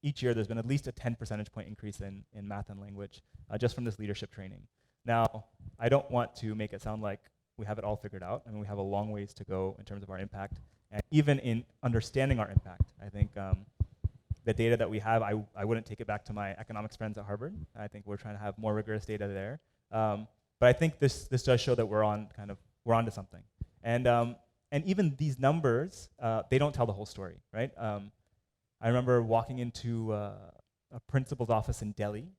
Speaker 8: each year there's been at least a 10 percentage point increase in math and language just from this leadership training. Now, I don't want to make it sound like we have it all figured out. I mean, we have a long ways to go in terms of our impact. And even in understanding our impact, I think the data that we have, I wouldn't take it back to my economics friends at Harvard. I think we're trying to have more rigorous data there. But I think this does show that we're onto something. And even these numbers, they don't tell the whole story, right? I remember walking into a principal's office in Delhi,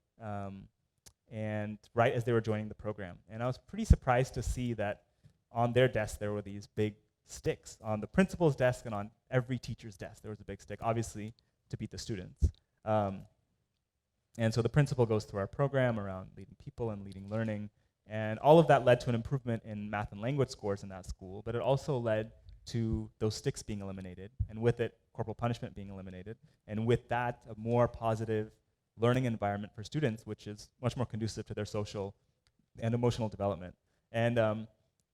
Speaker 8: and right as they were joining the program. And I was pretty surprised to see that on their desk there were these big sticks. On the principal's desk and on every teacher's desk there was a big stick, obviously to beat the students. And so the principal goes through our program around leading people and leading learning. And all of that led to an improvement in math and language scores in that school, but it also led to those sticks being eliminated, and with it, corporal punishment being eliminated, and with that, a more positive learning environment for students, which is much more conducive to their social and emotional development. And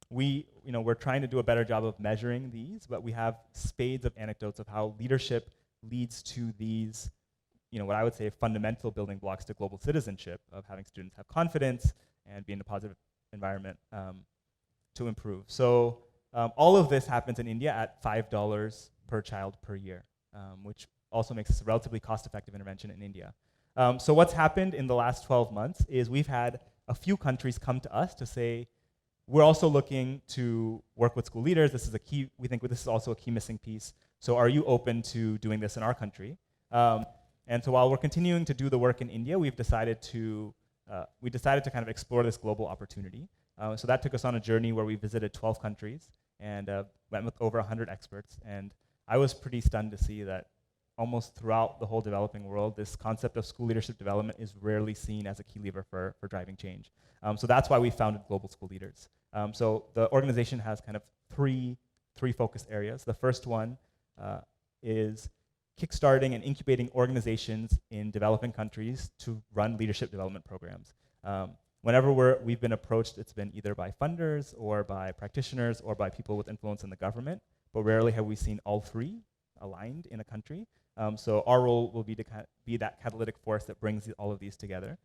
Speaker 8: we're trying to do a better job of measuring these, but we have spades of anecdotes of how leadership leads to these, what I would say fundamental building blocks to global citizenship of having students have confidence and be in a positive environment to improve. So all of this happens in India at $5 per child per year, which also makes this a relatively cost-effective intervention in India. So what's happened in the last 12 months is we've had a few countries come to us to say, we're also looking to work with school leaders. This is a key, we think this is also a key missing piece. So are you open to doing this in our country? And so while we're continuing to do the work in India, we've decided to kind of explore this global opportunity. So that took us on a journey where we visited 12 countries and went with over 100 experts. And I was pretty stunned to see that almost throughout the whole developing world, this concept of school leadership development is rarely seen as a key lever for driving change. So that's why we founded Global School Leaders. So the organization has kind of three focus areas. The first one is kickstarting and incubating organizations in developing countries to run leadership development programs. Whenever we've been approached, it's been either by funders or by practitioners or by people with influence in the government, but rarely have we seen all three aligned in a country. So our role will be to be that catalytic force that brings all of these together.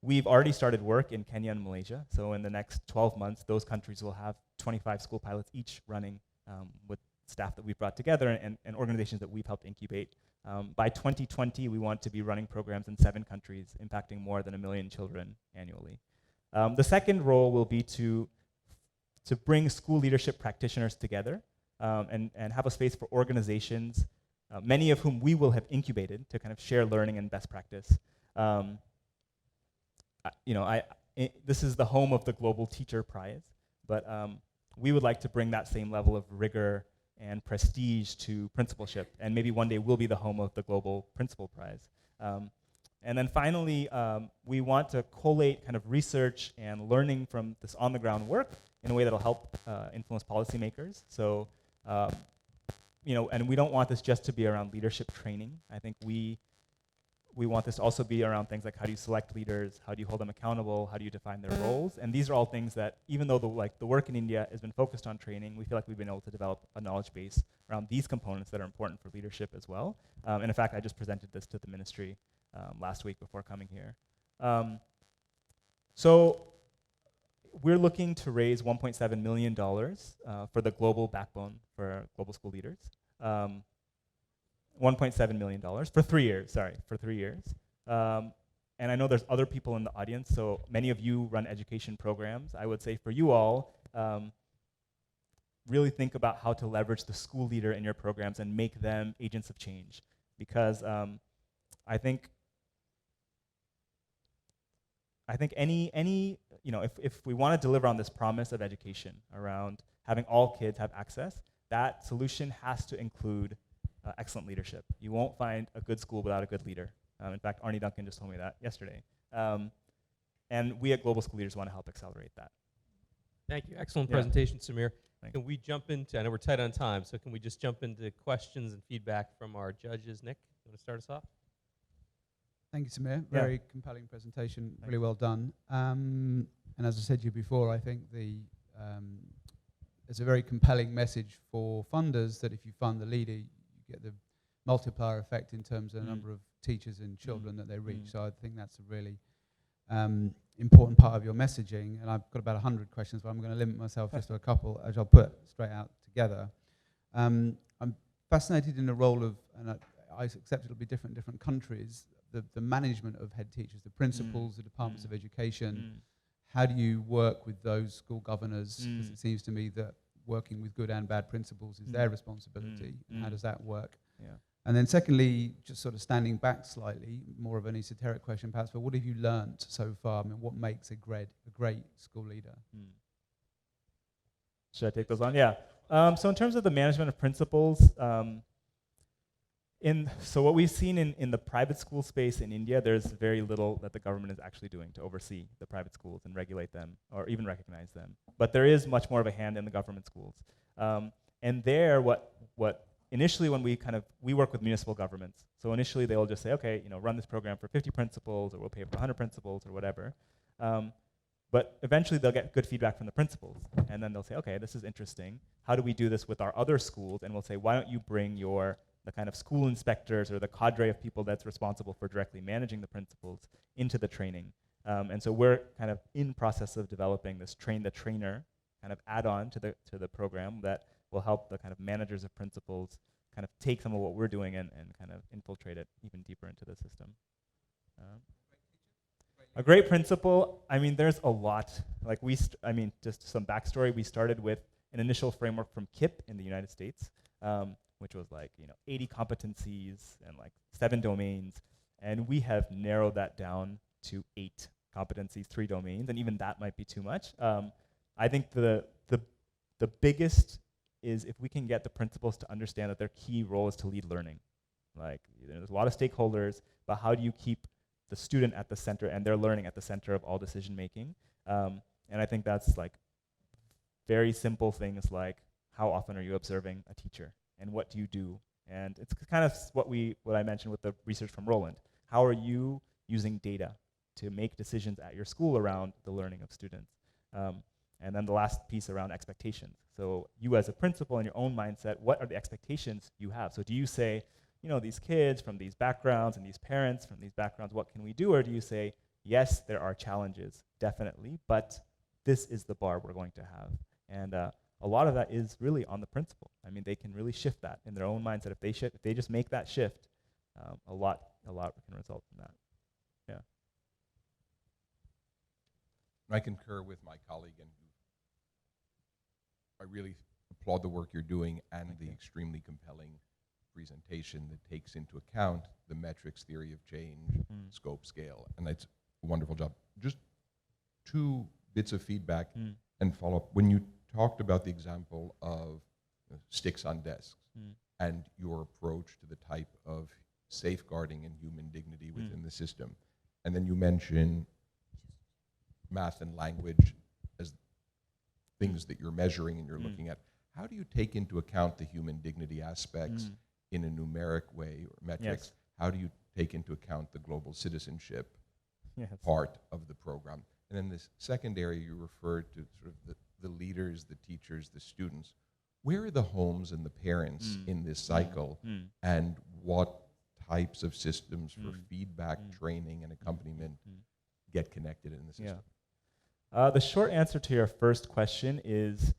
Speaker 8: We've already started work in Kenya and Malaysia. So in the next 12 months, those countries will have 25 school pilots each running with staff that we've brought together and organizations that we've helped incubate. By 2020, we want to be running programs in 7 countries, impacting more than 1 million children annually. The second role will be to bring school leadership practitioners together and have a space for organizations, many of whom we will have incubated to kind of share learning and best practice. This is the home of the Global Teacher Prize, but we would like to bring that same level of rigor and prestige to principalship, and maybe one day we'll be the home of the Global Principal Prize. And then finally, we want to collate kind of research and learning from this on-the-ground work in a way that'll help influence policymakers. So, and we don't want this just to be around leadership training. I think we want this to also be around things like how do you select leaders, how do you hold them accountable, how do you define their roles, and these are all things that even though the work in India has been focused on training, we feel like we've been able to develop a knowledge base around these components that are important for leadership as well. And in fact, I just presented this to the ministry last week before coming here. So we're looking to raise $1.7 million for the global backbone for global school leaders. $1.7 million for 3 years, for 3 years. And I know there's other people in the audience, so many of you run education programs. I would say for you all, really think about how to leverage the school leader in your programs and make them agents of change. Because I think if we want to deliver on this promise of education around having all kids have access, that solution has to include excellent leadership. You won't find a good school without a good leader. In fact, Arnie Duncan just told me that yesterday. And we at Global School Leaders want to help accelerate that.
Speaker 1: Thank you. Excellent presentation, Samir.
Speaker 8: Thank
Speaker 1: Can we jump into, I know we're tight on time, so can we just jump into questions and feedback from our judges? Nick, you want to start us off?
Speaker 3: Thank you, Samir.
Speaker 8: Yeah.
Speaker 3: Very compelling presentation. Really well done. And as I said to you before, I think it's a very compelling message for funders that if you fund the leader, you get the multiplier effect in terms of the number of teachers and children that they reach. So I think that's a really important part of your messaging. And I've got about 100 questions, but I'm going to limit myself just to a couple, which I'll put straight out together. I'm fascinated in the role of, and I accept it'll be different in different countries, the management of head teachers, the principals, the departments of education. How do you work with those school governors? Because it seems to me that working with good and bad principals is their responsibility. And how does that work?
Speaker 8: Yeah.
Speaker 3: And then secondly, just sort of standing back slightly, more of an esoteric question perhaps, but what have you learned so far? I mean, what makes a great school leader?
Speaker 8: Should I take those on? Yeah. So in terms of the management of principals, so what we've seen in the private school space in India, there's very little that the government is actually doing to oversee the private schools and regulate them or even recognize them. But there is much more of a hand in the government schools. And there, what initially when we work with municipal governments, so initially they'll just say, okay, run this program for 50 principals, or we'll pay for 100 principals, or whatever. But eventually they'll get good feedback from the principals, and then they'll say, okay, this is interesting. How do we do this with our other schools? And we'll say, why don't you bring your the kind of school inspectors or the cadre of people that's responsible for directly managing the principals into the training. And so we're kind of in process of developing this train the trainer kind of add-on to the program that will help the kind of managers of principals kind of take some of what we're doing and kind of infiltrate it even deeper into the system. A great principal, I mean, there's a lot. Like just some backstory, we started with an initial framework from KIP in the United States, which was like 80 competencies and like 7 domains, and we have narrowed that down to 8 competencies, 3 domains, and even that might be too much. I think the biggest is if we can get the principals to understand that their key role is to lead learning. Like there's a lot of stakeholders, but how do you keep the student at the center and their learning at the center of all decision making? And I think that's like very simple things like how often are you observing a teacher and what do you do? And it's kind of what I mentioned with the research from Roland. How are you using data to make decisions at your school around the learning of students? And then the last piece around expectations. So you as a principal in your own mindset, what are the expectations you have? So do you say, these kids from these backgrounds and these parents from these backgrounds, what can we do? Or do you say, yes, there are challenges, definitely, but this is the bar we're going to have. And a lot of that is really on the principal. I mean, they can really shift that in their own mindset. If they just make that shift, a lot can result from that. Yeah.
Speaker 4: I concur with my colleague, and I really applaud the work you're doing and the extremely compelling presentation that takes into account the metrics theory of change, scope, scale, and that's a wonderful job. Just 2 bits of feedback and follow up. When you talked about the example of sticks on desks and your approach to the type of safeguarding and human dignity within the system, and then you mention math and language as things that you're measuring and you're looking at, how do you take into account the human dignity aspects in a numeric way or metrics?
Speaker 8: Yes.
Speaker 4: How do you take into account the global citizenship part of the program? And then this second area you referred to, sort of the leaders, the teachers, the students. Where are the homes and the parents in this cycle, and what types of systems for feedback, training, and accompaniment get connected in the system?
Speaker 8: The short answer to your first question is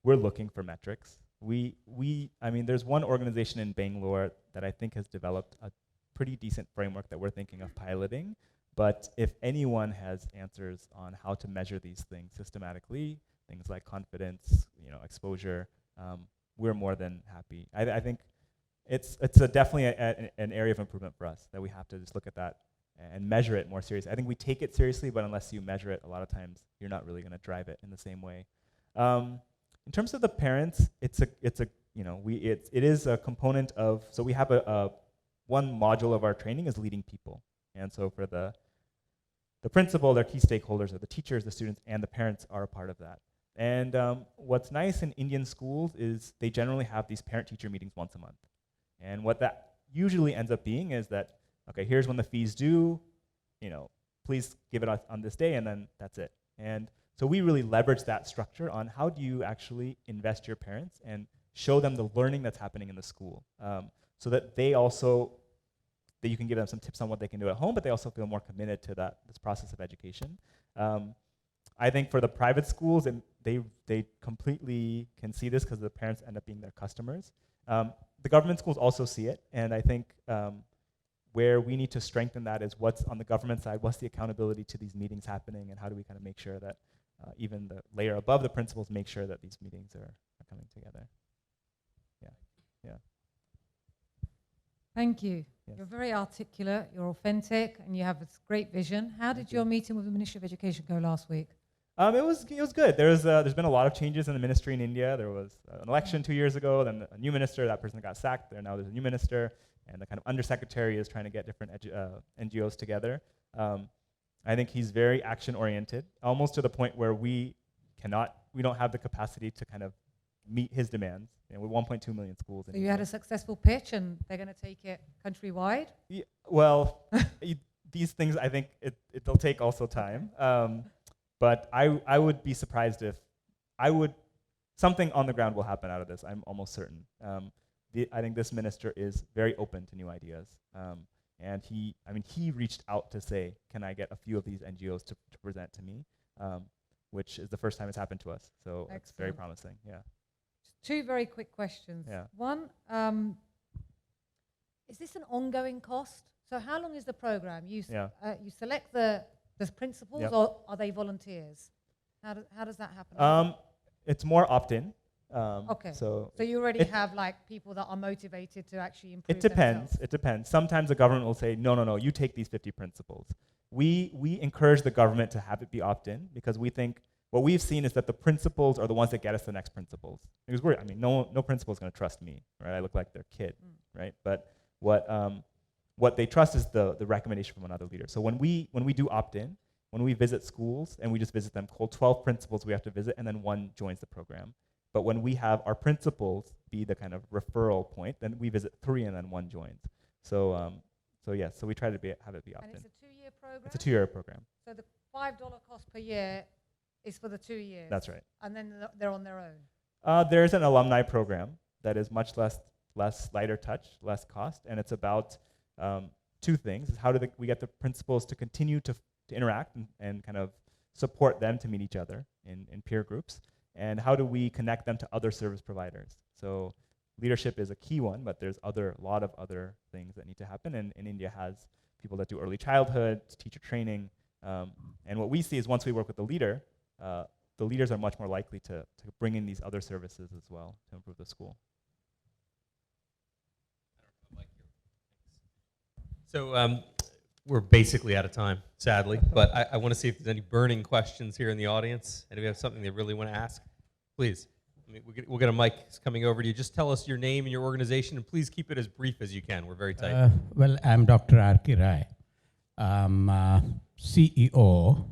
Speaker 8: we're looking for metrics. I mean, there's one organization in Bangalore that I think has developed a pretty decent framework that we're thinking of piloting. But if anyone has answers on how to measure these things systematically, things like confidence, exposure, we're more than happy. I think it's definitely an area of improvement for us, that we have to just look at that and measure it more seriously. I think we take it seriously, but unless you measure it, a lot of times you're not really going to drive it in the same way. In terms of the parents, it is a component of, so we have one module of our training is leading people. And so for the principal, their key stakeholders are the teachers, the students, and the parents are a part of that. And what's nice in Indian schools is they generally have these parent-teacher meetings once a month. And what that usually ends up being is that, okay, here's when the fees due, please give it on this day, and then that's it. And so we really leverage that structure on how do you actually invest your parents and show them the learning that's happening in the school, so that that you can give them some tips on what they can do at home, but they also feel more committed to this process of education. I think for the private schools, they completely can see this because the parents end up being their customers. The government schools also see it, and I think where we need to strengthen that is what's on the government side, what's the accountability to these meetings happening, and how do we kind of make sure that even the layer above the principals make sure that these meetings are coming together. Yeah.
Speaker 5: Thank you.
Speaker 8: Yes.
Speaker 5: You're very articulate, you're authentic, and you have this great vision. How did your meeting with the Ministry of Education go last week?
Speaker 8: It was good. There's been a lot of changes in the ministry in India. There was an election 2 years ago, then a new minister, that person got sacked. Now there's a new minister, and the kind of undersecretary is trying to get different NGOs together. I think he's very action-oriented, almost to the point where we don't have the capacity to kind of meet his demands. With 1.2 million schools.
Speaker 5: So you had a successful pitch, and they're going to take it countrywide?
Speaker 8: Yeah, well, these things, I think it'll take also time. But I would be surprised if something on the ground will happen out of this. I'm almost certain. I think this minister is very open to new ideas. And he reached out to say, can I get a few of these NGOs to present to me, which is the first time it's happened to us. So it's very
Speaker 5: Excellent.
Speaker 8: promising, yeah.
Speaker 5: Two very quick questions.
Speaker 8: Yeah.
Speaker 5: One, is this an ongoing cost? So how long is the program? You select the principals,
Speaker 8: Yep.
Speaker 5: or are they volunteers? How does that happen?
Speaker 8: It's more opt-in.
Speaker 5: Okay.
Speaker 8: So
Speaker 5: you already
Speaker 8: it-
Speaker 5: have like people that are motivated to actually improve
Speaker 8: it depends.
Speaker 5: themselves.
Speaker 8: It depends. Sometimes the government will say, no, you take these 50 principles. We encourage the government to have it be opt-in because we think what we've seen is that the principals are the ones that get us the next principals. Because no principal is going to trust me, right? I look like their kid, right? But what they trust is the recommendation from another leader. So when we do opt-in, when we visit schools and we just visit them, 12 principals we have to visit, and then one joins the program. But when we have our principals be the kind of referral point, then we visit 3 and then 1 joins. So we try to have it be opt-in.
Speaker 5: And it's a 2-year program?
Speaker 8: It's a 2-year program.
Speaker 5: So the $5 cost per year is for the 2 years?
Speaker 8: That's right.
Speaker 5: And then they're on their own?
Speaker 8: There's an alumni program that is much less lighter touch, less cost, and it's about 2 things. How do we get the principals to continue to interact and kind of support them to meet each other in peer groups, and how do we connect them to other service providers? So leadership is a key one, but there's a lot of other things that need to happen, and India has people that do early childhood, teacher training, and what we see is once we work with the leaders are much more likely to bring in these other services as well to improve the school.
Speaker 1: So we're basically out of time, sadly, but I want to see if there's any burning questions here in the audience. Anybody have something they really want to ask? Please. We'll get a mic coming over to you. Just tell us your name and your organization, and please keep it as brief as you can. We're very tight.
Speaker 9: Well, I'm Dr. R.K. Rai. I'm CEO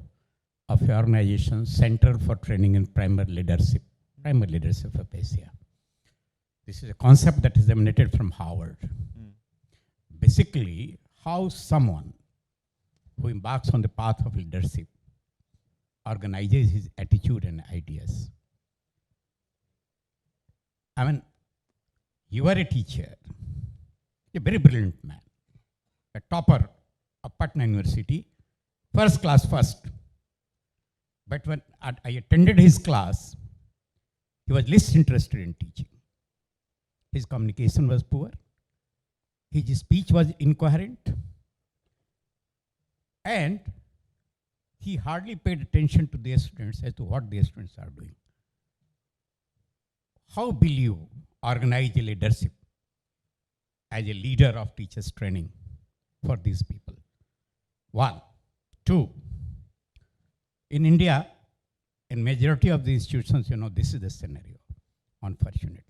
Speaker 9: of the organization Center for Training in Primary Leadership of Asia. This is a concept that is emanated from Harvard. Basically, how someone who embarks on the path of leadership organizes his attitude and ideas. I mean, you are a teacher, a very brilliant man, a topper of Patna University, first class first. But when I attended his class, he was least interested in teaching. His communication was poor. His speech was incoherent. And he hardly paid attention to their students as to what their students are doing. How will you organize a leadership as a leader of teachers training for these people? 1. 2. In India, in majority of the institutions, this is the scenario, unfortunately.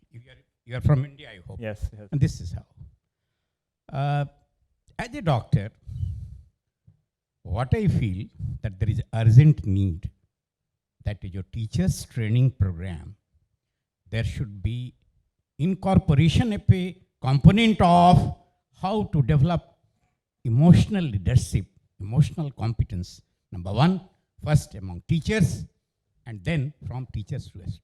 Speaker 9: You are from India, I hope.
Speaker 8: Yes.
Speaker 9: And this is how. As a doctor, what I feel that there is urgent need that your teachers training program, there should be incorporation of a component of how to develop emotional leadership, emotional competence. Number 1, first among teachers, and then from teachers to students.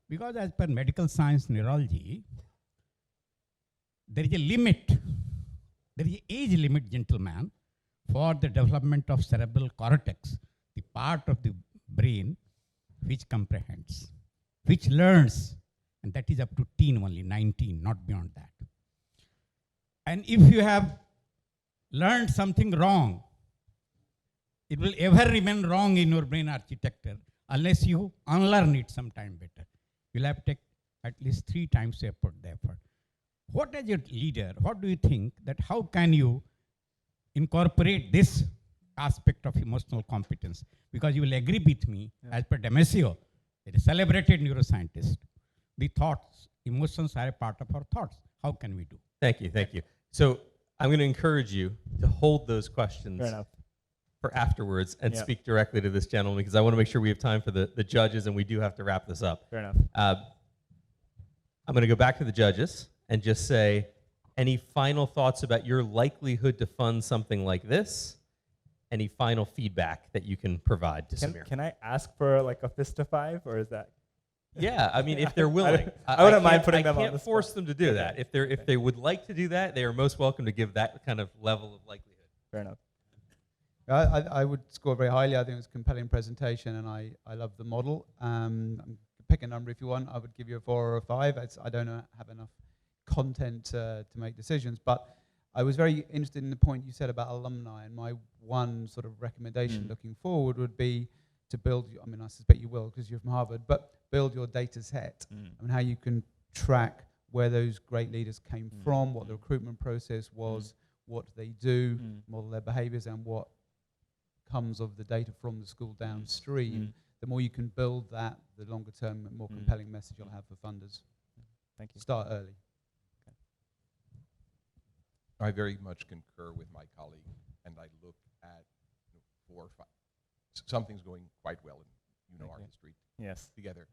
Speaker 9: Because as per medical science neurology, there is a limit, there is an age limit, gentlemen, for the development of cerebral cortex, the part of the brain which comprehends, which learns, and that is up to teen only, 19, not beyond that. And if you have learned something wrong, it will ever remain wrong in your brain architecture unless you unlearn it sometime better. You'll have to take at least 3 times the effort. What as a leader, what do you think that how can you incorporate this aspect of emotional competence? Because you will agree with me, as per Damasio, a celebrated neuroscientist, the thoughts, emotions are a part of our thoughts. How can we do?
Speaker 1: Thank you. So I'm going to encourage you to hold those questions for afterwards and speak directly to this gentleman, because I want to make sure we have time for the judges, and we do have to wrap this up.
Speaker 8: Fair enough.
Speaker 1: I'm going to go back to the judges and just say, any final thoughts about your likelihood to fund something like this? Any final feedback that you can provide to Samir?
Speaker 8: Can I ask for like a fist of 5, or is that?
Speaker 1: Yeah, I mean, if they're willing.
Speaker 8: I wouldn't mind
Speaker 1: can't-
Speaker 8: putting them on
Speaker 1: I can't
Speaker 8: the spot.
Speaker 1: force them to do that. If they would like to do that, they are most welcome to give that kind of level of likelihood.
Speaker 8: Fair enough.
Speaker 3: I would score very highly. I think it was a compelling presentation, and I love the model. Pick a number if you want. I would give you a 4 or a 5. I don't have enough content to make decisions, but I was very interested in the point you said about alumni, and my one sort of recommendation looking forward would be to build, I mean, I suspect you will because you're from Harvard, but build your data set. I mean, how you can track where those great leaders came from, what the recruitment process was, what they do, model their behaviors, and what comes of the data from the school downstream. The more you can build that, the longer term and more compelling message you'll have for funders.
Speaker 8: Thank you.
Speaker 3: Start early.
Speaker 4: I very much concur with my colleague, and I look at 4 or 5. Something's going quite well in our history
Speaker 8: Yes.
Speaker 4: together.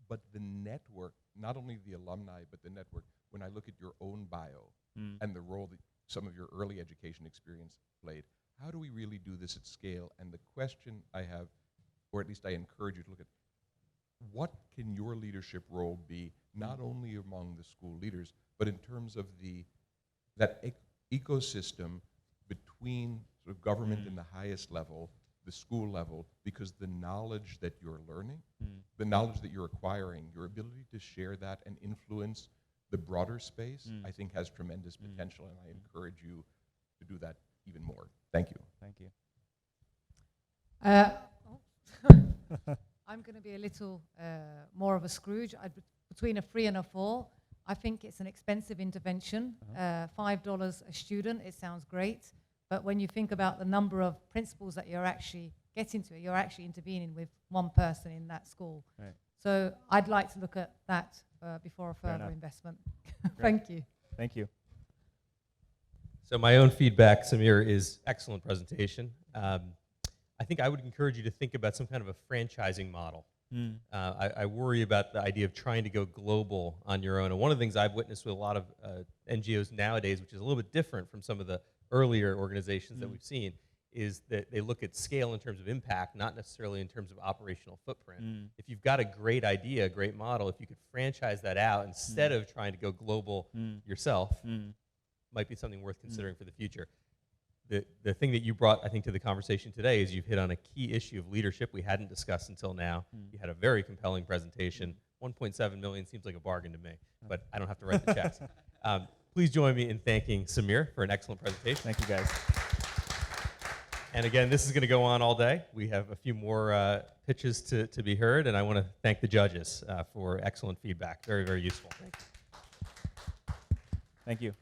Speaker 4: But the network, not only the alumni, but the network, when I look at your own bio and the role that some of your early education experience played, how do we really do this at scale? And the question I have, or at least I encourage you to look at, what can your leadership role be, not only among the school leaders, but in terms of that ecosystem between sort of government in the highest level, the school level, because the knowledge that you're learning, the knowledge that you're acquiring, your ability to share that and influence the broader space, I think has tremendous potential, and I encourage you to do that even more. Thank you.
Speaker 8: Thank you.
Speaker 5: I'm going to be a little more of a Scrooge. Between a 3 and a 4, I think it's an expensive intervention. $5 a student, it sounds great. But when you think about the number of principals that you're actually getting to, you're actually intervening with one person in that school.
Speaker 8: Right.
Speaker 5: So I'd like to look at that before a further
Speaker 8: enough.
Speaker 5: investment. Thank you.
Speaker 8: Thank you.
Speaker 1: So my own feedback, Samir, is excellent presentation. I think I would encourage you to think about some kind of a franchising model. I worry about the idea of trying to go global on your own. And one of the things I've witnessed with a lot of NGOs nowadays, which is a little bit different from some of the earlier organizations that we've seen, is that they look at scale in terms of impact, not necessarily in terms of operational footprint. If you've got a great idea, a great model, if you could franchise that out instead of trying to go global yourself, might be something worth considering for the future. The thing that you brought, I think, to the conversation today is you've hit on a key issue of leadership we hadn't discussed until now. You had a very compelling presentation. 1.7 million seems like a bargain to me, but I don't have to write the checks. Please join me in thanking Samir for an excellent presentation.
Speaker 8: Thank you, guys.
Speaker 1: And again, this is going to go on all day. We have a few more pitches to be heard, and I want to thank the judges for excellent feedback. Very, very useful.
Speaker 8: Thank you.